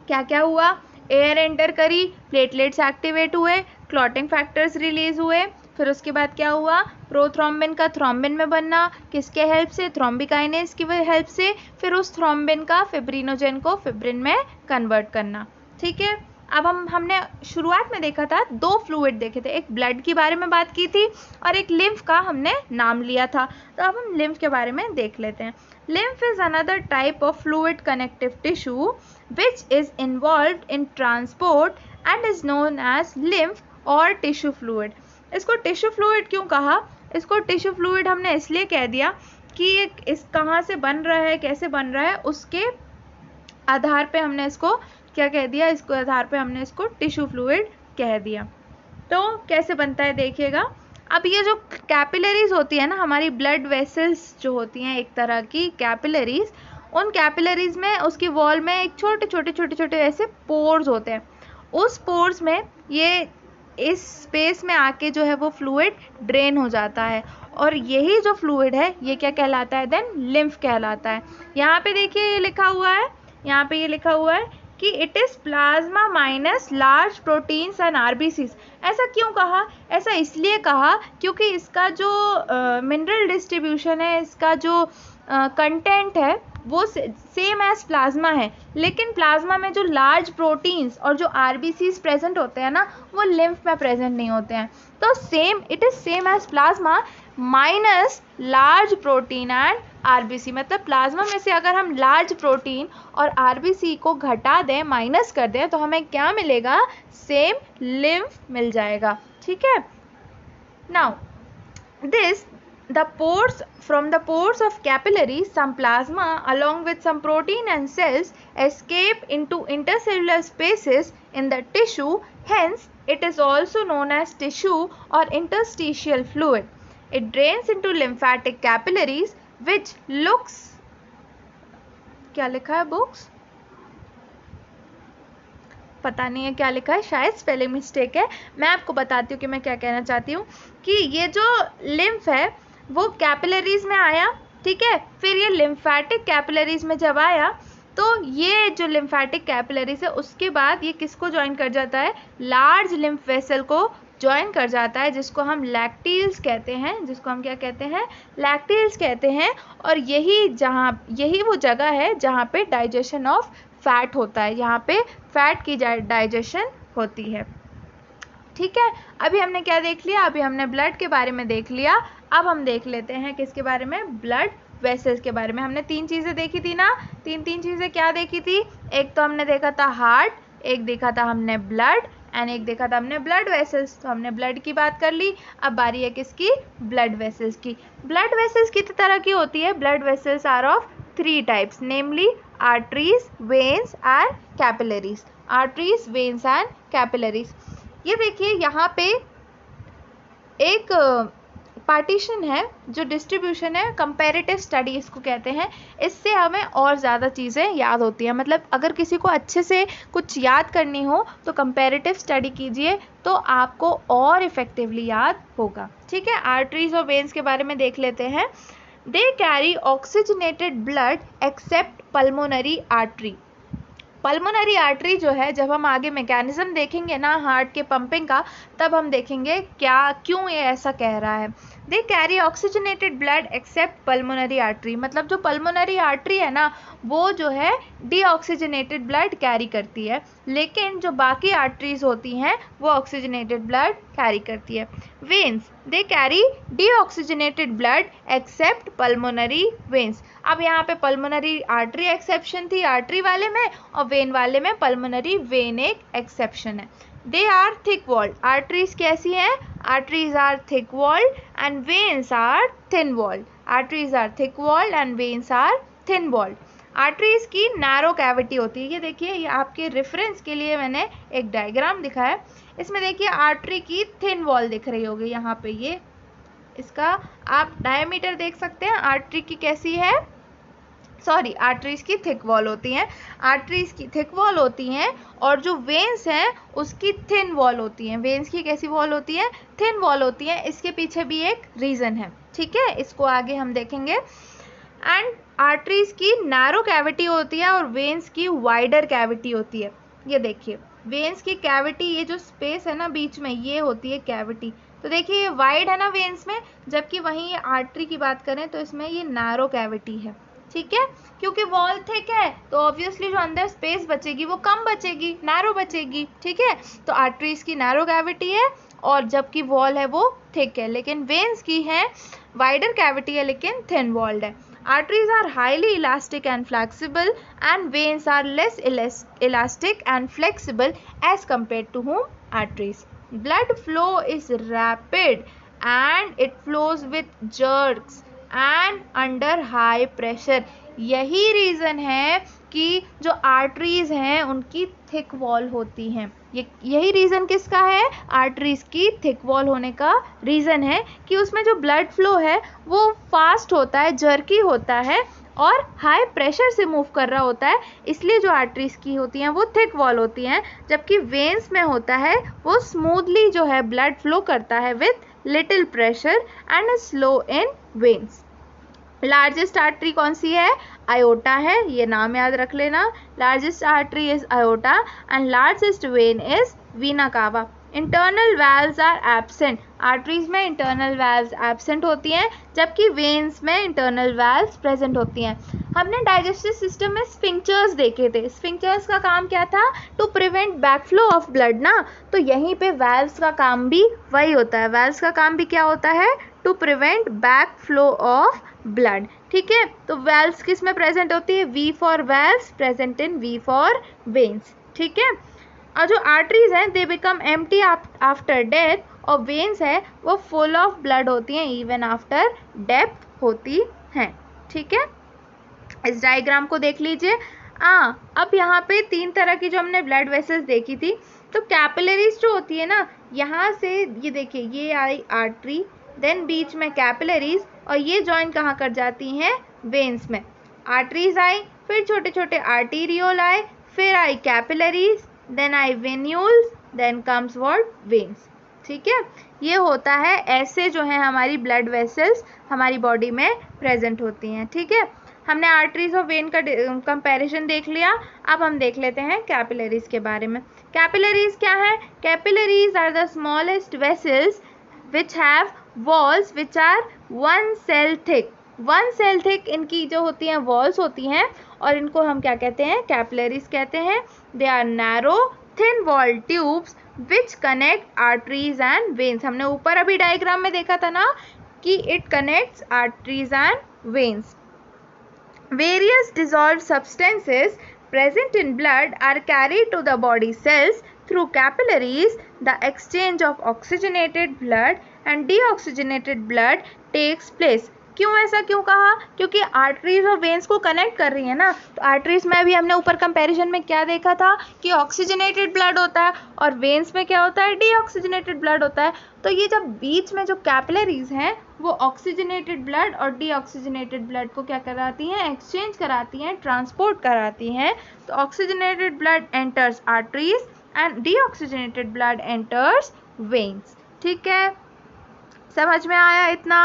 क्या क्या हुआ, एयर एंटर करी, प्लेटलेट्स एक्टिवेट हुए, क्लॉटिंग फैक्टर्स रिलीज हुए, फिर उसके बाद क्या हुआ, प्रोथ्रोम्बिन का थ्रोम्बिन में बनना, किसके हेल्प से, थ्रोम्बिकाइनेज की हेल्प से, फिर उस थ्रोम्बिन का फिब्रिनोजेन को फिब्रिन में कन्वर्ट करना, ठीक है। अब हमने शुरुआत में देखा था, दो फ्लूइड देखे थे, एक ब्लड के बारे में बात की थी और एक लिम्फ का हमने नाम लिया था। तो अब हम लिम्फ के बारे में देख लेते हैं। Lymph is another type of fluid connective tissue which is involved in transport and is known as lymph और टिश्यू फ्लूइड। इसको टिश्यू फ्लूइड क्यों कहा, इसको टिश्यू फ्लूइड हमने इसलिए कह दिया कि इस कहाँ से बन रहा है, कैसे बन रहा है, उसके आधार पे हमने इसको क्या कह दिया, इसको आधार पे हमने इसको टिश्यू फ्लूइड कह दिया। तो कैसे बनता है देखिएगा। अब ये जो कैपिलरीज होती है ना, हमारी ब्लड वेसल्स जो होती हैं, एक तरह की कैपिलरीज, उन कैपिलरीज में उसकी वॉल में एक छोटे ऐसे पोर्स होते हैं। उस पोर्स में ये इस स्पेस में आके जो है वो फ्लूइड ड्रेन हो जाता है और यही जो फ्लूइड है ये क्या कहलाता है, देन लिम्फ कहलाता है। यहाँ पे देखिए ये लिखा हुआ है, यहाँ पे ये लिखा हुआ है कि it is plasma minus large proteins and RBCs. ऐसा क्यों कहा, ऐसा इसलिए कहा क्योंकि इसका जो मिनरल डिस्ट्रीब्यूशन है, इसका जो कंटेंट है वो सेम एज प्लाज्मा है, लेकिन प्लाज्मा में जो लार्ज प्रोटीन्स और जो आरबीसीज प्रेजेंट होते हैं ना, वो लिम्फ में प्रेजेंट नहीं होते हैं। तो same, it is same as plasma minus large protein and RBC. मतलब प्लाज्मा में से अगर हम लार्ज प्रोटीन और आरबीसी को घटा दें, माइनस कर दें, तो हमें क्या मिलेगा? सेम लिम्फ मिल जाएगा। ठीक है। Now this the pores, from the pores of capillaries, some plasma along with some protein and cells escape into intercellular spaces in the tissue. Hence it is also known as tissue or interstitial fluid. It drains into lymphatic capillaries which looks, क्या लिखा है books? पता नहीं है क्या लिखा है, शायद स्पेलिंग मिस्टेक है। मैं आपको बताती हूँ कि मैं क्या कहना चाहती हूँ कि ये जो लिम्फ है वो कैपिलरीज में आया, ठीक है, फिर ये लिम्फैटिक कैपिलरीज में जब आया तो ये जो लिम्फैटिक कैपिलरीज है उसके बाद ये किसको ज्वाइन कर जाता है? लार्ज लिम्फ वेसल को ज्वाइन कर जाता है, जिसको हम लैक्टील्स कहते हैं, जिसको हम क्या कहते हैं? लैक्टील्स कहते हैं। और यही वो जगह है जहाँ पे डाइजेशन ऑफ फैट होता है, यहाँ पे फैट की डाइजेशन होती है। ठीक है। अभी हमने क्या देख लिया? अभी हमने ब्लड के बारे में देख लिया। अब हम देख लेते हैं किसके बारे में? ब्लड वेसल्स के बारे में। हमने 3 चीज़ें देखी थी ना, तीन चीज़ें क्या देखी थी? एक तो हमने देखा था हार्ट, एक देखा था हमने ब्लड, एंड एक देखा था हमने ब्लड वेसल्स। तो हमने ब्लड की बात कर ली, अब बारी है किसकी? ब्लड वेसल्स की। ब्लड वेसल्स कितनी तरह की होती है? Blood vessels are of 3 types, namely arteries, veins and capillaries. Arteries, veins and capillaries. ये देखिए यहाँ पे एक पार्टीशन है, जो डिस्ट्रीब्यूशन है, कंपैरेटिव स्टडी इसको कहते हैं। इससे हमें और ज़्यादा चीज़ें याद होती हैं। मतलब अगर किसी को अच्छे से कुछ याद करनी हो तो कंपैरेटिव स्टडी कीजिए, तो आपको और इफेक्टिवली याद होगा। ठीक है। आर्टरीज और वेन्स के बारे में देख लेते हैं। They carry oxygenated blood accept pulmonary artery. Pulmonary artery जो है, जब हम आगे मैकेनिज्म देखेंगे ना हार्ट के पंपिंग का, तब हम देखेंगे क्यों ये ऐसा कह रहा है। They carry oxygenated blood accept pulmonary artery. मतलब जो पल्मोनरी आर्टरी है ना, वो जो है डीऑक्सीजनेटेड ब्लड कैरी करती है, लेकिन जो बाकी आर्टरीज होती हैं वो ऑक्सीजनेटेड ब्लड कैरी करती है। Veins, they carry deoxygenated blood accept pulmonary veins. अब यहाँ पे पल्मोनरी आर्टरी एक्सेप्शन थी आर्टरी वाले में, और वेन वाले में पल्मोनरी वेन एक एक्सेप्शन है। They are thick walled. Arteries कैसी हैं? Arteries are thick walled and veins are thin walled. Arteries are thick walled and veins are thin walled. Arteries की नैरो कैविटी होती है। ये देखिए, ये आपके रेफरेंस के लिए मैंने एक डायग्राम दिखा है। इसमें देखिए आर्टरी की थिन वॉल दिख रही होगी यहाँ पे। ये इसका आप डायमीटर देख सकते हैं। आर्टरी की कैसी है? आर्टरीज की थिक वॉल होती हैं। आर्टरीज की थिक वॉल होती हैं, और जो वेन्स हैं उसकी थिन वॉल होती हैं। वेन्स की कैसी वॉल होती है? थिन वॉल होती है। इसके पीछे भी एक रीज़न है, ठीक है, इसको आगे हम देखेंगे। एंड आर्टरीज की नैरो कैविटी होती है और वेन्स की वाइडर कैविटी होती है। ये देखिए, वेन्स की कैविटी, ये जो स्पेस है ना बीच में, ये होती है कैविटी। तो देखिए ये वाइड है ना वेन्स में, जबकि वहीं ये आर्टरी की बात करें तो इसमें ये नैरो कैविटी है। ठीक है, क्योंकि वॉल थिक है तो ऑब्वियसली जो अंदर स्पेस बचेगी वो कम बचेगी, नैरो बचेगी। ठीक है, तो आर्टरीज की नैरो कैविटी है और जबकि वॉल है वो थिक है, लेकिन वेन्स की है वाइडर कैविटी है लेकिन थिन वॉल्ड है। Arteries are highly elastic and flexible, and veins are less elastic and flexible as compared to whom? Arteries. Blood flow is rapid and it flows with jerks and under high pressure. यही reason है कि जो arteries हैं उनकी thick wall होती हैं। यही reason किसका है? आर्टरीज की थिक वॉल होने का रीज़न है कि उसमें जो ब्लड फ्लो है वो फास्ट होता है, जर्की होता है और हाई प्रेशर से मूव कर रहा होता है, इसलिए जो आर्टरीज की होती हैं वो थिक वॉल होती हैं। जबकि वेन्स में होता है वो स्मूथली जो है ब्लड फ्लो करता है with little pressure and slow in veins. Largest artery कौन सी है? आयोटा है, ये नाम याद रख लेना। Largest artery is aorta and largest vein is vena cava. Internal valves are absent. Arteries में इंटरनल वैल्व्स एब्सेंट होती हैं, जबकि वेन्स में इंटरनल वैल्व्स प्रेजेंट होती हैं। हमने डाइजेस्टिव सिस्टम में स्फिंक्टर्स देखे थे। स्फिंक्टर्स का काम क्या था? To prevent backflow of blood ना। तो यहीं पे वैल्व्स का काम भी वही होता है। वैल्व्स का काम भी क्या होता है? To prevent backflow of blood. ठीक है, तो वैल्व्स किस में प्रेजेंट होती है? V for valves, present in V for veins. ठीक है, और जो आर्टरीज हैं they become empty after death, और वेन्स है वो फुल ऑफ ब्लड होती हैं इवन आफ्टर डेथ होती हैं। ठीक है, इस डायग्राम को देख लीजिए। अब यहाँ पे 3 तरह की जो हमने ब्लड वेसल्स देखी थी, तो कैपिलरीज जो होती है ना, यहाँ से ये देखिए ये आई आर्टरी, देन बीच में कैपिलरीज, और ये जॉइन कहाँ कर जाती हैं? वेन्स में। आर्टरीज आई, फिर छोटे छोटे आर्टीरियोल आए, फिर आई कैपिलरीज, देन आई venules, then comes what? Veins. ठीक है, ये होता है, ऐसे जो है हमारी ब्लड वेसल्स हमारी बॉडी में प्रेजेंट होती हैं। ठीक है, हमने आर्टरीज और वेन का कंपैरिजन देख लिया। अब हम देख लेते हैं कैपिलरीज के बारे में। कैपिलरीज क्या है? Capillaries are the smallest vessels which have walls which are 1 cell thick. 1 cell thick इनकी जो होती हैं वॉल्स होती हैं, और इनको हम क्या कहते हैं? कैपिलरीज कहते हैं। They are narrow thin wall tubes which connect arteries and veins. हमने ऊपर अभी डायग्राम में देखा था ना कि it connects arteries and veins. Various dissolved substances present in blood are carried to the body cells through capillaries. The exchange of oxygenated blood and deoxygenated blood takes place. क्यों ऐसा क्यों कहा? क्योंकि आर्टरीज और वेन्स को connect कर रही है ना। तो आर्टरीज में भी हमने ऊपर कंपैरिजन में क्या देखा था कि ऑक्सीजनेटेड ब्लड होता है, और वेन्स में क्या होता है? डीऑक्सीजनेटेड ब्लड होता है। तो ये जब बीच में जो कैपिलरीज हैं वो ऑक्सीजनेटेड ब्लड और डीऑक्सीजनेटेड ब्लड को क्या कराती हैं? एक्सचेंज कराती हैं, ट्रांसपोर्ट कराती हैं। तो oxygenated blood enters arteries and deoxygenated blood enters veins. ठीक है, समझ में आया इतना?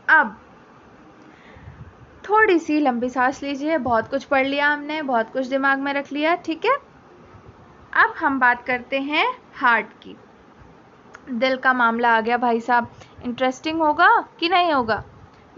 अब थोड़ी सी लंबी सांस लीजिए। बहुत कुछ पढ़ लिया हमने, बहुत कुछ दिमाग में रख लिया। ठीक है, अब हम बात करते हैं हार्ट की। दिल का मामला आ गया भाई साहब। इंटरेस्टिंग होगा कि नहीं होगा?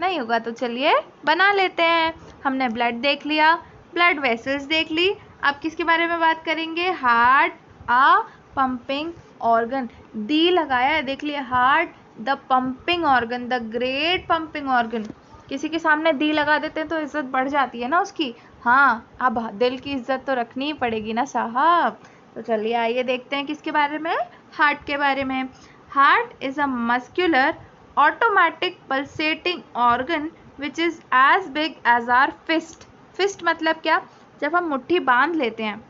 नहीं होगा तो चलिए बना लेते हैं। हमने ब्लड देख लिया, ब्लड वेसल्स देख ली। अब किसके बारे में बात करेंगे? हार्ट, आ पंपिंग ऑर्गन। दी लगाया है, देख लिए, heart the pumping organ, the great pumping organ. किसी के सामने दी लगा देते हैं तो इज्जत बढ़ जाती है ना उसकी। हाँ, अब दिल की इज्जत तो रखनी ही पड़ेगी ना साहब। तो चलिए आइए देखते हैं किसके बारे में? हार्ट के बारे में। Heart is a muscular automatic pulsating organ which is as big as our fist. Fist मतलब क्या? जब हम मुट्ठी बांध लेते हैं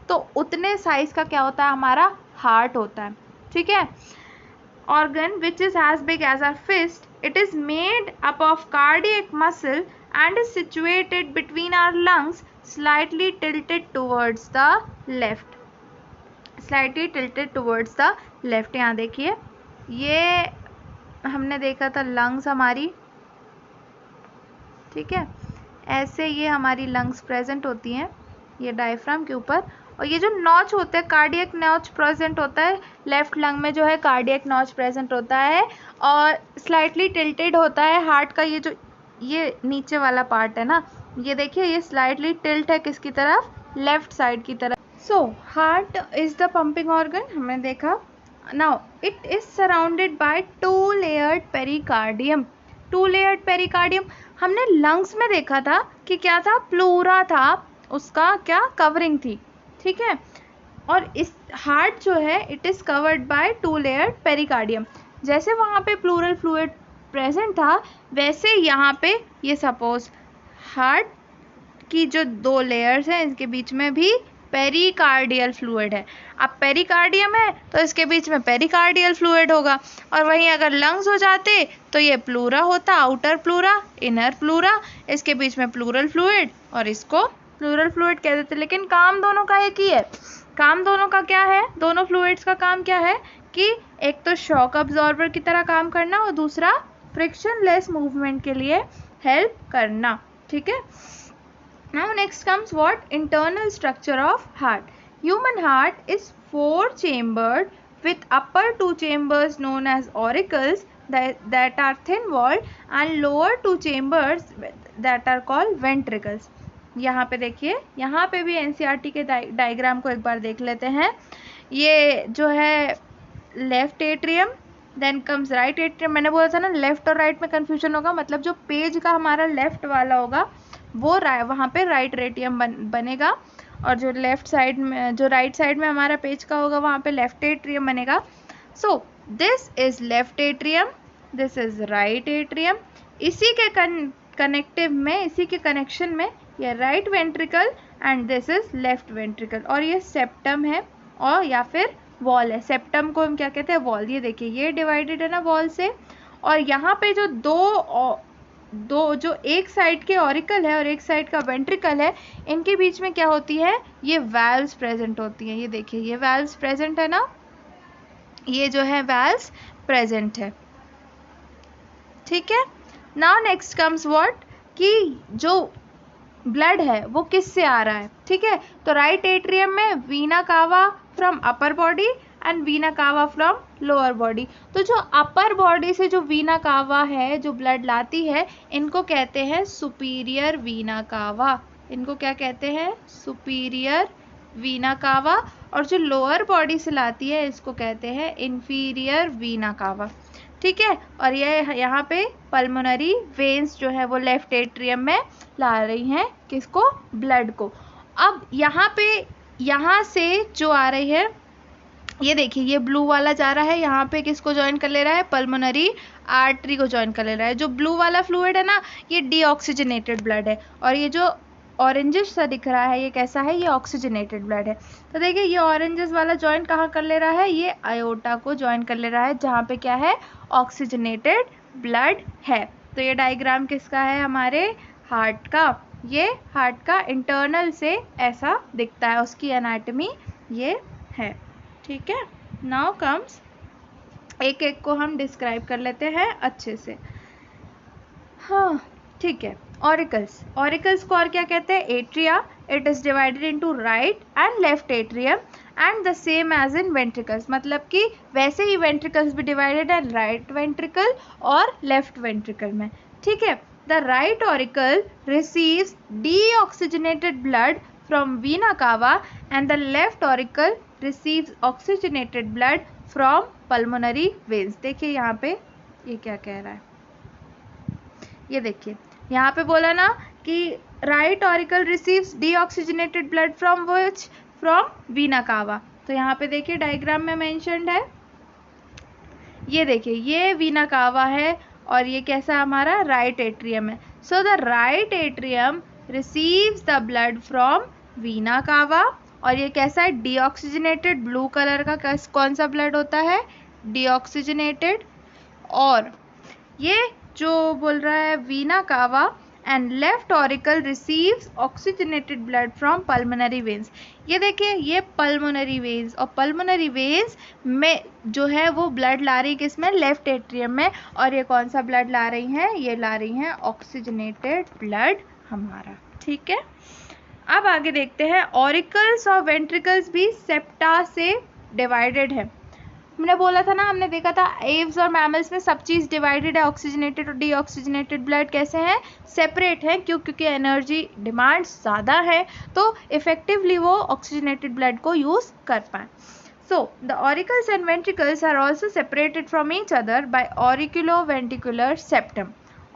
तो उतने साइज का क्या होता है? हमारा हार्ट होता है। ठीक है, organ which is as big as our fist. It is made up of cardiac muscle and is situated between our lungs, slightly tilted towards the left. Slightly tilted towards the left. यहाँ देखिए, ये हमने देखा था lungs हमारी। ठीक है, ऐसे ये हमारी लंग्स प्रेजेंट होती हैं, ये डायफ्राम के ऊपर। और ये जो नॉच होता है, कार्डियक नॉच प्रेजेंट होता है लेफ्ट लंग में, जो है कार्डियक नॉच प्रेजेंट होता है, और स्लाइटली टिल्टेड होता है हार्ट का। ये जो ये नीचे वाला पार्ट है ना, ये देखिए ये स्लाइटली टिल्ट है किसकी तरफ? लेफ्ट साइड की तरफ। So heart is the pumping organ, हमने देखा। Now it is surrounded by 2 layered pericardium. 2 layered pericardium हमने लंग्स में देखा था कि क्या था? प्लूरा था, उसका क्या कवरिंग थी। ठीक है, और इस हार्ट जो है it is covered by 2 layered pericardium. जैसे वहाँ पे प्लूरल फ्लूइड प्रेजेंट था, वैसे यहाँ पे ये सपोज हार्ट की जो 2 लेयर्स हैं इनके बीच में भी पेरिकार्डियल फ्लूइड है। अब पेरिकार्डियम है तो इसके बीच में पेरिकार्डियल फ्लूइड होगा, और वहीं अगर लंग्स हो जाते तो ये प्लूरा होता, आउटर प्लूरा, इनर प्लूरा, इसके बीच में प्लूरल फ्लूइड, और इसको प्लूरल फ्लूइड कह देते। लेकिन काम दोनों का एक ही है। काम दोनों का क्या है? दोनों फ्लूइड्स का काम क्या है कि एक तो शॉक अब्जॉर्बर की तरह काम करना और दूसरा फ्रिक्शनलेस मूवमेंट के लिए हेल्प करना। ठीक है, now next comes what? Internal structure of heart. Human heart is 4 chambered with upper 2 chambers known as auricles that are thin walled and lower two chambers that are called ventricles. यहाँ पे देखिए, यहाँ पे भी NCERT के diagram को एक बार देख लेते हैं. ये जो है left atrium, then comes right atrium. मैंने बोला था ना लेफ्ट और राइट में कन्फ्यूजन होगा, मतलब जो पेज का हमारा लेफ्ट वाला होगा वो वहाँ पे राइट एट्रियम बनेगा, और जो लेफ्ट साइड में, जो राइट साइड में हमारा पेज का होगा वहाँ पे लेफ्ट एट्रियम बनेगा. So this is left atrium, this is right atrium. इसी के कनेक्टिव में, इसी के कनेक्शन में ये right ventricle and this is left ventricle, और ये सेप्टम है और या फिर वॉल है. सेप्टम को हम क्या कहते हैं? वॉल. ये देखिए ये डिवाइडेड है ना वॉल से, और यहाँ पे जो दो जो एक साइड के ऑरिकल है और एक साइड का वेंट्रिकल है, इनके बीच में क्या होती है? ये वाल्व्स प्रेजेंट होती हैं. ये देखिए ये वाल्व्स प्रेजेंट है ना, ये जो है वाल्व्स प्रेजेंट है. ठीक है. नाउ नेक्स्ट कम्स व्हाट, कि जो ब्लड है वो किस से आ रहा है? ठीक है. तो राइट एट्रियम में वीना कावा from upper body and Veena कावा फ्रॉम लोअर बॉडी. तो जो अपर बॉडी से जो वीना कावा है जो ब्लड लाती है, इनको कहते हैं सुपीरियर वीना कावा. इनको क्या कहते हैं? सुपीरियर वीना कावा. और जो लोअर बॉडी से लाती है इसको कहते हैं इंफीरियर वीना कावा. ठीक है. और ये यहाँ पे पल्मोनरी वेन्स जो है वो लेफ्ट एट्रियम में ला रही हैं किसको? ब्लड को. अब यहाँ पे, यहाँ से जो आ रही है, ये देखिए ये ब्लू वाला जा रहा है, यहाँ पे किसको ज्वाइन कर ले रहा है? पल्मोनरी आर्टरी को ज्वाइन कर ले रहा है. जो ब्लू वाला फ्लूइड है ना, ये डीऑक्सीजनेटेड ब्लड है, और ये जो ऑरेंजिश सा दिख रहा है ये कैसा है? ये ऑक्सीजनेटेड ब्लड है. तो देखिए ये ऑरेंजिश वाला ज्वाइन कहाँ कर ले रहा है? ये आयोटा को ज्वाइन कर ले रहा है, जहाँ पे क्या है? ऑक्सीजनेटेड ब्लड है. तो ये डायग्राम किसका है? हमारे हार्ट का. ये हार्ट का इंटरनल से ऐसा दिखता है, उसकी एनाटमी ये है. ठीक है. नाउ कम्स, एक एक को हम डिस्क्राइब कर लेते हैं अच्छे से. हाँ ठीक है. ऑरिकल्स, ऑरिकल्स को और क्या कहते हैं? Atria. It is divided into right and left atrium and the same as in ventricles. मतलब कि वैसे ही वेंट्रिकल्स भी डिवाइडेड है राइट वेंट्रिकल और लेफ्ट वेंट्रिकल में. ठीक है. The right auricle receives deoxygenated blood from vena cava and the left auricle receives oxygenated blood from pulmonary veins. देखिए यहाँ पे ये क्या कह रहा है, ये देखिए यहाँ पे बोला ना कि right auricle receives deoxygenated blood from which? From vena cava. तो यहाँ पे देखिए डायग्राम में मेंशन्ड है, ये देखिए ये वीना कावा है और ये कैसा हमारा राइट एट्रियम है. So the right atrium receives the blood from vena कावा, और ये कैसा है? डीऑक्सीजनेटेड ब्लू कलर का कौन सा ब्लड होता है? डीऑक्सीजनेटेड. और ये जो बोल रहा है vena cava and left auricle receives oxygenated blood from pulmonary veins. ये देखिए ये पल्मोनरी वेन्स, और पल्मोनरी वेन्स में जो है वो ब्लड ला रही किसमें? लेफ्ट एट्रियम में. और ये कौन सा ब्लड ला रही हैं? ये ला रही हैं ऑक्सीजनेटेड ब्लड हमारा. ठीक है. अब आगे देखते हैं, ऑरिकल्स और वेंट्रिकल्स भी सेप्टा से डिवाइडेड है. हमने बोला था ना, हमने देखा था एव्स और मैमल्स में सब चीज़ डिवाइडेड है. ऑक्सीजनेटेड और डीऑक्सीजनेटेड ब्लड कैसे हैं? सेपरेट हैं. क्योंकि एनर्जी डिमांड ज़्यादा है, तो इफेक्टिवली वो ऑक्सीजनेटेड ब्लड को यूज़ कर पाएँ. So the auricles and ventricles are also separated from each other by auriculo ventricular septum.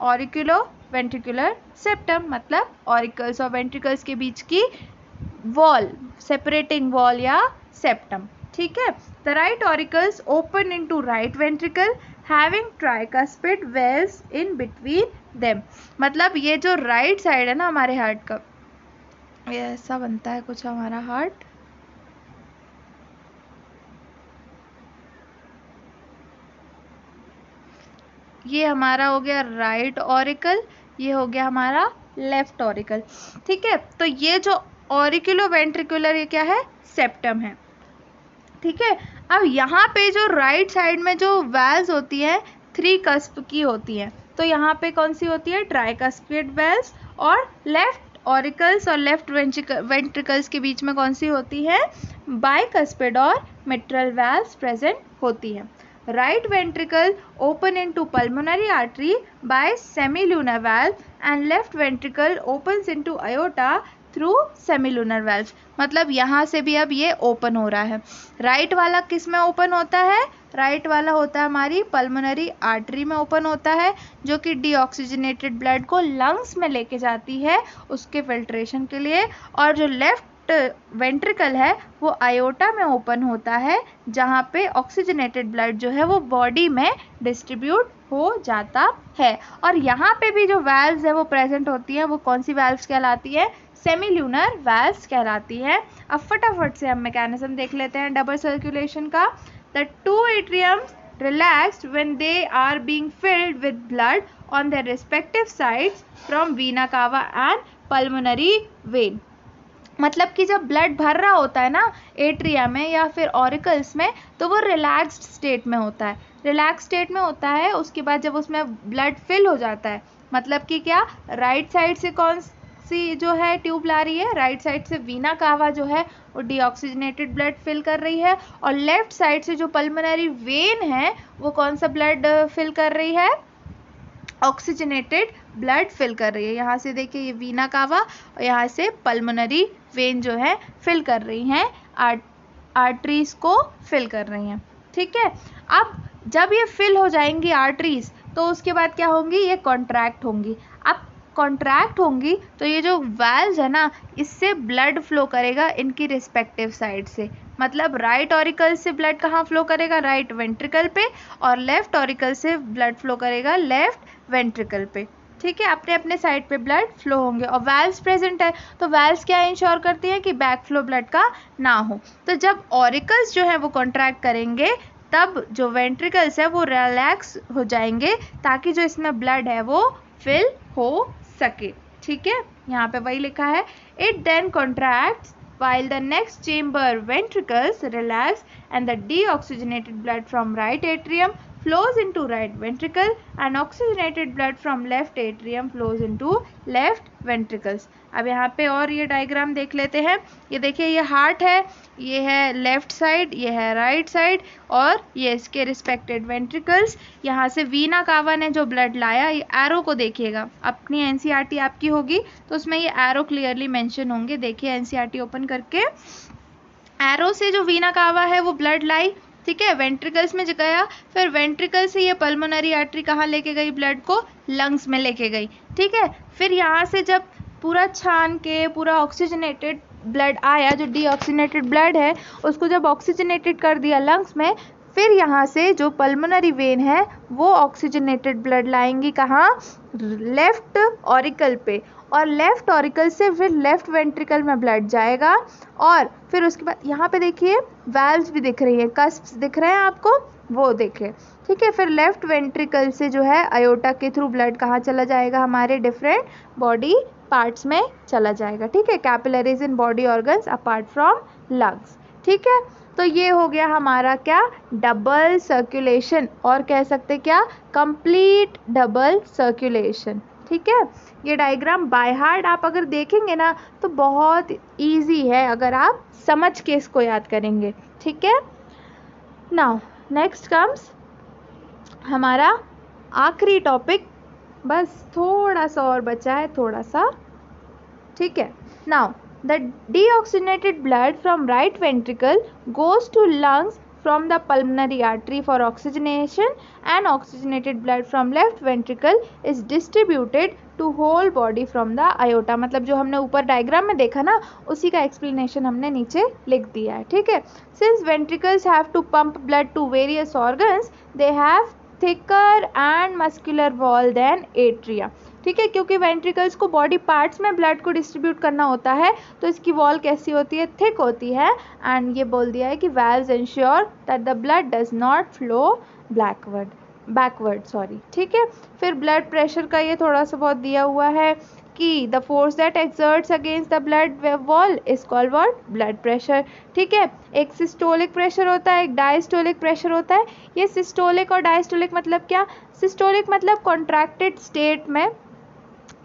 Auriculo ventricular septum मतलब ऑरिकल्स और वेंट्रिकल्स के बीच की वॉल, सेपरेटिंग वॉल या सेप्टम. ठीक है. The right auricles open into right ventricle having tricuspid valves in between them. मतलब ये जो राइट साइड है ना हमारे हार्ट का, ये ऐसा बनता है कुछ हमारा हार्ट. ये हमारा हो गया राइट ऑरिकल, ये हो गया हमारा लेफ्ट ऑरिकल. ठीक है. तो ये जो ऑरिकुलो वेंट्रिकुलर ये क्या है? सेप्टम है. ठीक है. अब यहाँ पे जो राइट साइड में जो वेल्स होती हैं 3 कस्प की होती हैं, तो यहाँ पे कौन सी होती है? Tricuspid valves. और लेफ्ट ऑरिकल्स और लेफ्ट वेंट्रिकल्स के बीच में कौन सी होती है? बाइकस्पिड और मिट्रल वेल्स प्रेजेंट होती हैं. right ventricle open into pulmonary artery by semilunar valve and left ventricle opens into aorta through semilunar valve. मतलब यहाँ से भी अब ये ओपन हो रहा है। राइट वाला किस में ओपन होता है? राइट वाला होता है हमारी पल्मोनरी आर्टरी में ओपन होता है, जो कि डीऑक्सीजनेटेड ब्लड को लंग्स में लेके जाती है उसके फिल्ट्रेशन के लिए। और जो लेफ्ट वेंट्रिकल है वो आयोटा में ओपन होता है, जहाँ पे ऑक्सीजनेटेड ब्लड जो है वो बॉडी में डिस्ट्रीब्यूट हो जाता है। और यहाँ पे भी जो वाल्व्स है वो प्रेजेंट होती है, वो कौन सी वाल्व्स कहलाती है? सेमिल्यूनर वाल्व्स कहलाती है। अब फटाफट से हम मैकेनिज्म देख लेते हैं डबल सर्कुलेशन का। The two atriums relaxed when they are being filled with blood on their respective sides from vena cava and pulmonary vein। मतलब कि जब ब्लड भर रहा होता है ना एट्रिया में या फिर ऑरिकल्स में, तो वो रिलैक्स्ड स्टेट में होता है। रिलैक्स स्टेट में होता है, उसके बाद जब उसमें ब्लड फिल हो जाता है, मतलब कि क्या, राइट साइड से कौन सी जो है ट्यूब ला रही है? राइट साइड से वीना कावा जो है वो डीऑक्सीजनेटेड ब्लड फिल कर रही है, और लेफ्ट साइड से जो पल्मोनरी वेन है वो कौन सा ब्लड फिल कर रही है? ऑक्सीजनेटेड ब्लड फिल कर रही है। यहाँ से देखिए ये वीना कावा और यहाँ से पल्मोनरी वेन जो है फिल कर रही हैं, आर्टरीज को फिल कर रही हैं। ठीक है, अब जब ये फिल हो जाएंगी आर्टरीज, तो उसके बाद क्या होंगी? ये कॉन्ट्रैक्ट होंगी। अब कॉन्ट्रैक्ट होंगी तो ये जो वाल्व्स है ना, इससे ब्लड फ्लो करेगा इनकी रिस्पेक्टिव साइड से। मतलब राइट ऑरिकल से ब्लड कहाँ फ्लो करेगा? राइट वेंट्रिकल पे, और लेफ्ट ऑरिकल से ब्लड फ्लो करेगा लेफ्ट वेंट्रिकल पे। ठीक है, अपने अपने साइड पे ब्लड फ्लो होंगे। और वाल्व्स प्रेजेंट है तो वाल्व्स क्या इंश्योर करती हैं कि बैक फ्लो ब्लड का ना हो। तो जब ऑरिकल्स जो है वो कॉन्ट्रैक्ट करेंगे, तब जो वेंट्रिकल्स है वो रिलैक्स हो जाएंगे, ताकि जो इसमें ब्लड है वो फिल हो सके। ठीक है, यहाँ पे वही लिखा है, it then contracts while the next chamber ventricles relax and the deoxygenated blood from right atrium flows into right ventricle and oxygenated blood from left atrium flows into left ventricles। अब यहाँ पे और ये डायग्राम देख लेते हैं। ये देखिए, ये हार्ट है, ये है लेफ्ट साइड, ये है राइट साइड, और ये इसके रिस्पेक्टेड वेंट्रिकल्स। यहाँ से वीना कावा ने जो ब्लड लाया, ये एरो को देखिएगा, अपनी एनसीईआरटी आपकी होगी तो उसमें ये एरो क्लियरली मेंशन होंगे। देखिए एनसीईआरटी ओपन करके, एरो से जो वीना कावा है वो ब्लड लाई, ठीक है, वेंट्रिकल्स में गया, फिर वेंट्रिकल से ये पल्मोनरी आर्टरी कहाँ लेके गई? ब्लड को लंग्स में लेके गई। ठीक है, फिर यहाँ से जब पूरा छान के पूरा ऑक्सीजनेटेड ब्लड आया, जो डीऑक्सीजनेटेड ब्लड है उसको जब ऑक्सीजनेटेड कर दिया लंग्स में, फिर यहाँ से जो पल्मोनरी वेन है वो ऑक्सीजनेटेड ब्लड लाएंगी कहाँ? लेफ्ट ऑरिकल पे, और लेफ्ट ऑरिकल से फिर लेफ्ट वेंट्रिकल में ब्लड जाएगा। और फिर उसके बाद यहाँ पे देखिए वाल्व्स भी दिख रही है, कस्प्स दिख रहे हैं आपको, वो देखें। ठीक है, फिर लेफ्ट वेंट्रिकल से जो है आयोटा के थ्रू ब्लड कहाँ चला जाएगा? हमारे डिफरेंट बॉडी पार्ट्स में चला जाएगा। ठीक है, capillaries in body organs apart from lungs. ठीक है, तो ये हो गया हमारा क्या? डबल सर्कुलेशन, और कह सकते क्या? Complete double circulation. ठीक है, ये डायग्राम बाय हार्ट आप अगर देखेंगे ना तो बहुत इजी है, अगर आप समझ के इसको याद करेंगे। ठीक है, नाउ नेक्स्ट कम्स हमारा आखिरी टॉपिक, बस थोड़ा सा और बचा है, थोड़ा सा। ठीक है, now the deoxygenated blood from right ventricle goes to lungs from the pulmonary artery for oxygenation and oxygenated blood from left ventricle is distributed to whole body from the aorta। मतलब जो हमने ऊपर डायग्राम में देखा ना, उसी का explanation हमने नीचे लिख दिया है। ठीक है, since ventricles have to pump blood to various organs, they have thicker and muscular wall than atria। ठीक है, क्योंकि वेंट्रिकल्स को बॉडी पार्ट्स में ब्लड को डिस्ट्रीब्यूट करना होता है, तो इसकी वॉल कैसी होती है? थिक होती है। एंड ये बोल दिया है कि valves ensure that the blood does not flow backward. ठीक है, फिर ब्लड प्रेशर का ये थोड़ा सा बहुत दिया हुआ है कि the force that exerts against the blood wall is called what? Blood pressure. ठीक है, एक सिस्टोलिक प्रेशर होता है, एक डायस्टोलिक प्रेशर होता है। ये सिस्टोलिक और डायस्टोलिक मतलब क्या? सिस्टोलिक मतलब कॉन्ट्रैक्टेड स्टेट में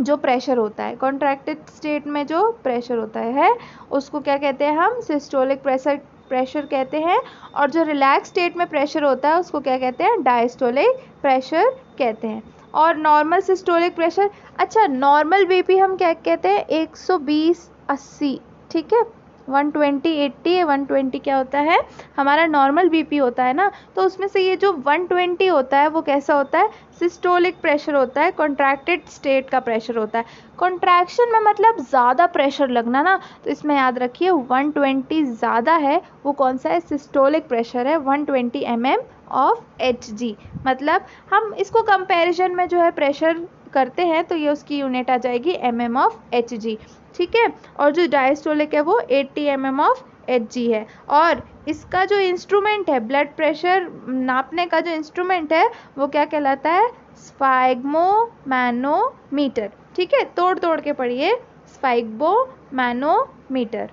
जो प्रेशर होता है, कॉन्ट्रैक्टेड स्टेट में जो प्रेशर होता है उसको क्या कहते हैं हम? सिस्टोलिक प्रेशर प्रेशर कहते हैं, और जो रिलैक्स स्टेट में प्रेशर होता है उसको क्या कहते हैं, डायस्टोलिक प्रेशर कहते हैं। और नॉर्मल सिस्टोलिक प्रेशर, अच्छा नॉर्मल बीपी हम क्या कहते हैं, 120/80, ठीक है, 120/80 120 क्या होता है, हमारा नॉर्मल बीपी होता है ना, तो उसमें से ये जो 120 होता है वो कैसा होता है, सिस्टोलिक प्रेशर होता है, कॉन्ट्रैक्टेड स्टेट का प्रेशर होता है। कॉन्ट्रैक्शन में मतलब ज़्यादा प्रेशर लगना ना, तो इसमें याद रखिए 120 ज़्यादा है, वो कौन सा है, सिस्टोलिक प्रेशर है, 120 mm ऑफ Hg। मतलब हम इसको कंपैरिजन में जो है प्रेशर करते हैं तो ये उसकी यूनिट आ जाएगी mm ऑफ Hg, ठीक है। और जो डायस्टोलिक है वो 80 mm ऑफ Hg है। और इसका जो इंस्ट्रूमेंट है, ब्लड प्रेशर नापने का जो इंस्ट्रूमेंट है वो क्या कहलाता है, स्फाइग्मोमैनोमीटर, ठीक है। तोड़ तोड़ के पढ़िए, स्फाइग्मोमैनोमीटर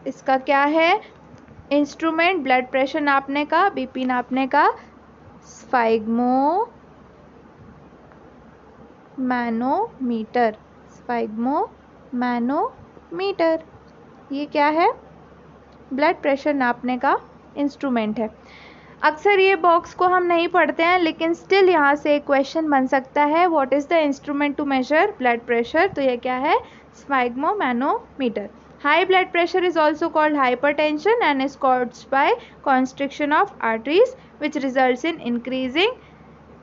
इसका क्या है इंस्ट्रूमेंट, ब्लड प्रेशर नापने का, बीपी नापने का, स्फाइग्मोमैनोमीटर, स्फाइग्मोमैनोमीटर ये क्या है, ब्लड प्रेशर नापने का इंस्ट्रूमेंट है। अक्सर ये बॉक्स को हम नहीं पढ़ते हैं, लेकिन स्टिल यहाँ से एक क्वेश्चन बन सकता है, what is the instrument to measure blood pressure, तो ये क्या है, स्फाइग्मोमैनोमीटर। High blood pressure is also called hypertension and is caused by constriction of arteries which results in increasing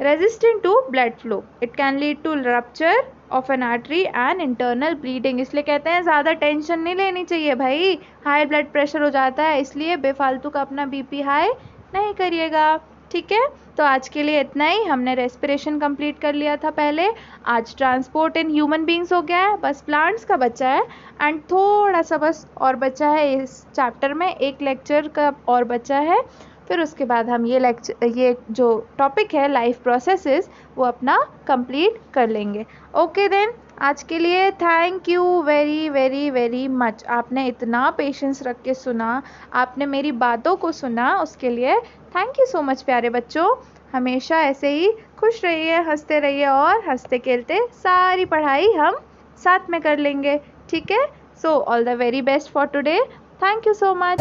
resistance to blood flow. It can lead to rupture of an artery and internal bleeding। इसलिए कहते हैं ज़्यादा tension नहीं लेनी चाहिए भाई, high blood pressure हो जाता है, इसलिए बेफालतू का अपना बीपी हाई नहीं करिएगा, ठीक है। तो आज के लिए इतना ही, हमने रेस्पिरेशन कंप्लीट कर लिया था पहले, आज ट्रांसपोर्ट इन ह्यूमन बींग्स हो गया है, बस प्लांट्स का बच्चा है, एंड थोड़ा सा बस और बच्चा है इस चैप्टर में, एक लेक्चर का और बच्चा है, फिर उसके बाद हम ये जो टॉपिक है लाइफ प्रोसेसेस वो अपना कंप्लीट कर लेंगे। ओके देन, आज के लिए thank you very very very much. आपने इतना पेशेंस रख के सुना, आपने मेरी बातों को सुना, उसके लिए थैंक यू सो मच प्यारे बच्चों। हमेशा ऐसे ही खुश रहिए, हंसते रहिए, और हंसते खेलते सारी पढ़ाई हम साथ में कर लेंगे, ठीक है। So all the very best for today, thank you so much.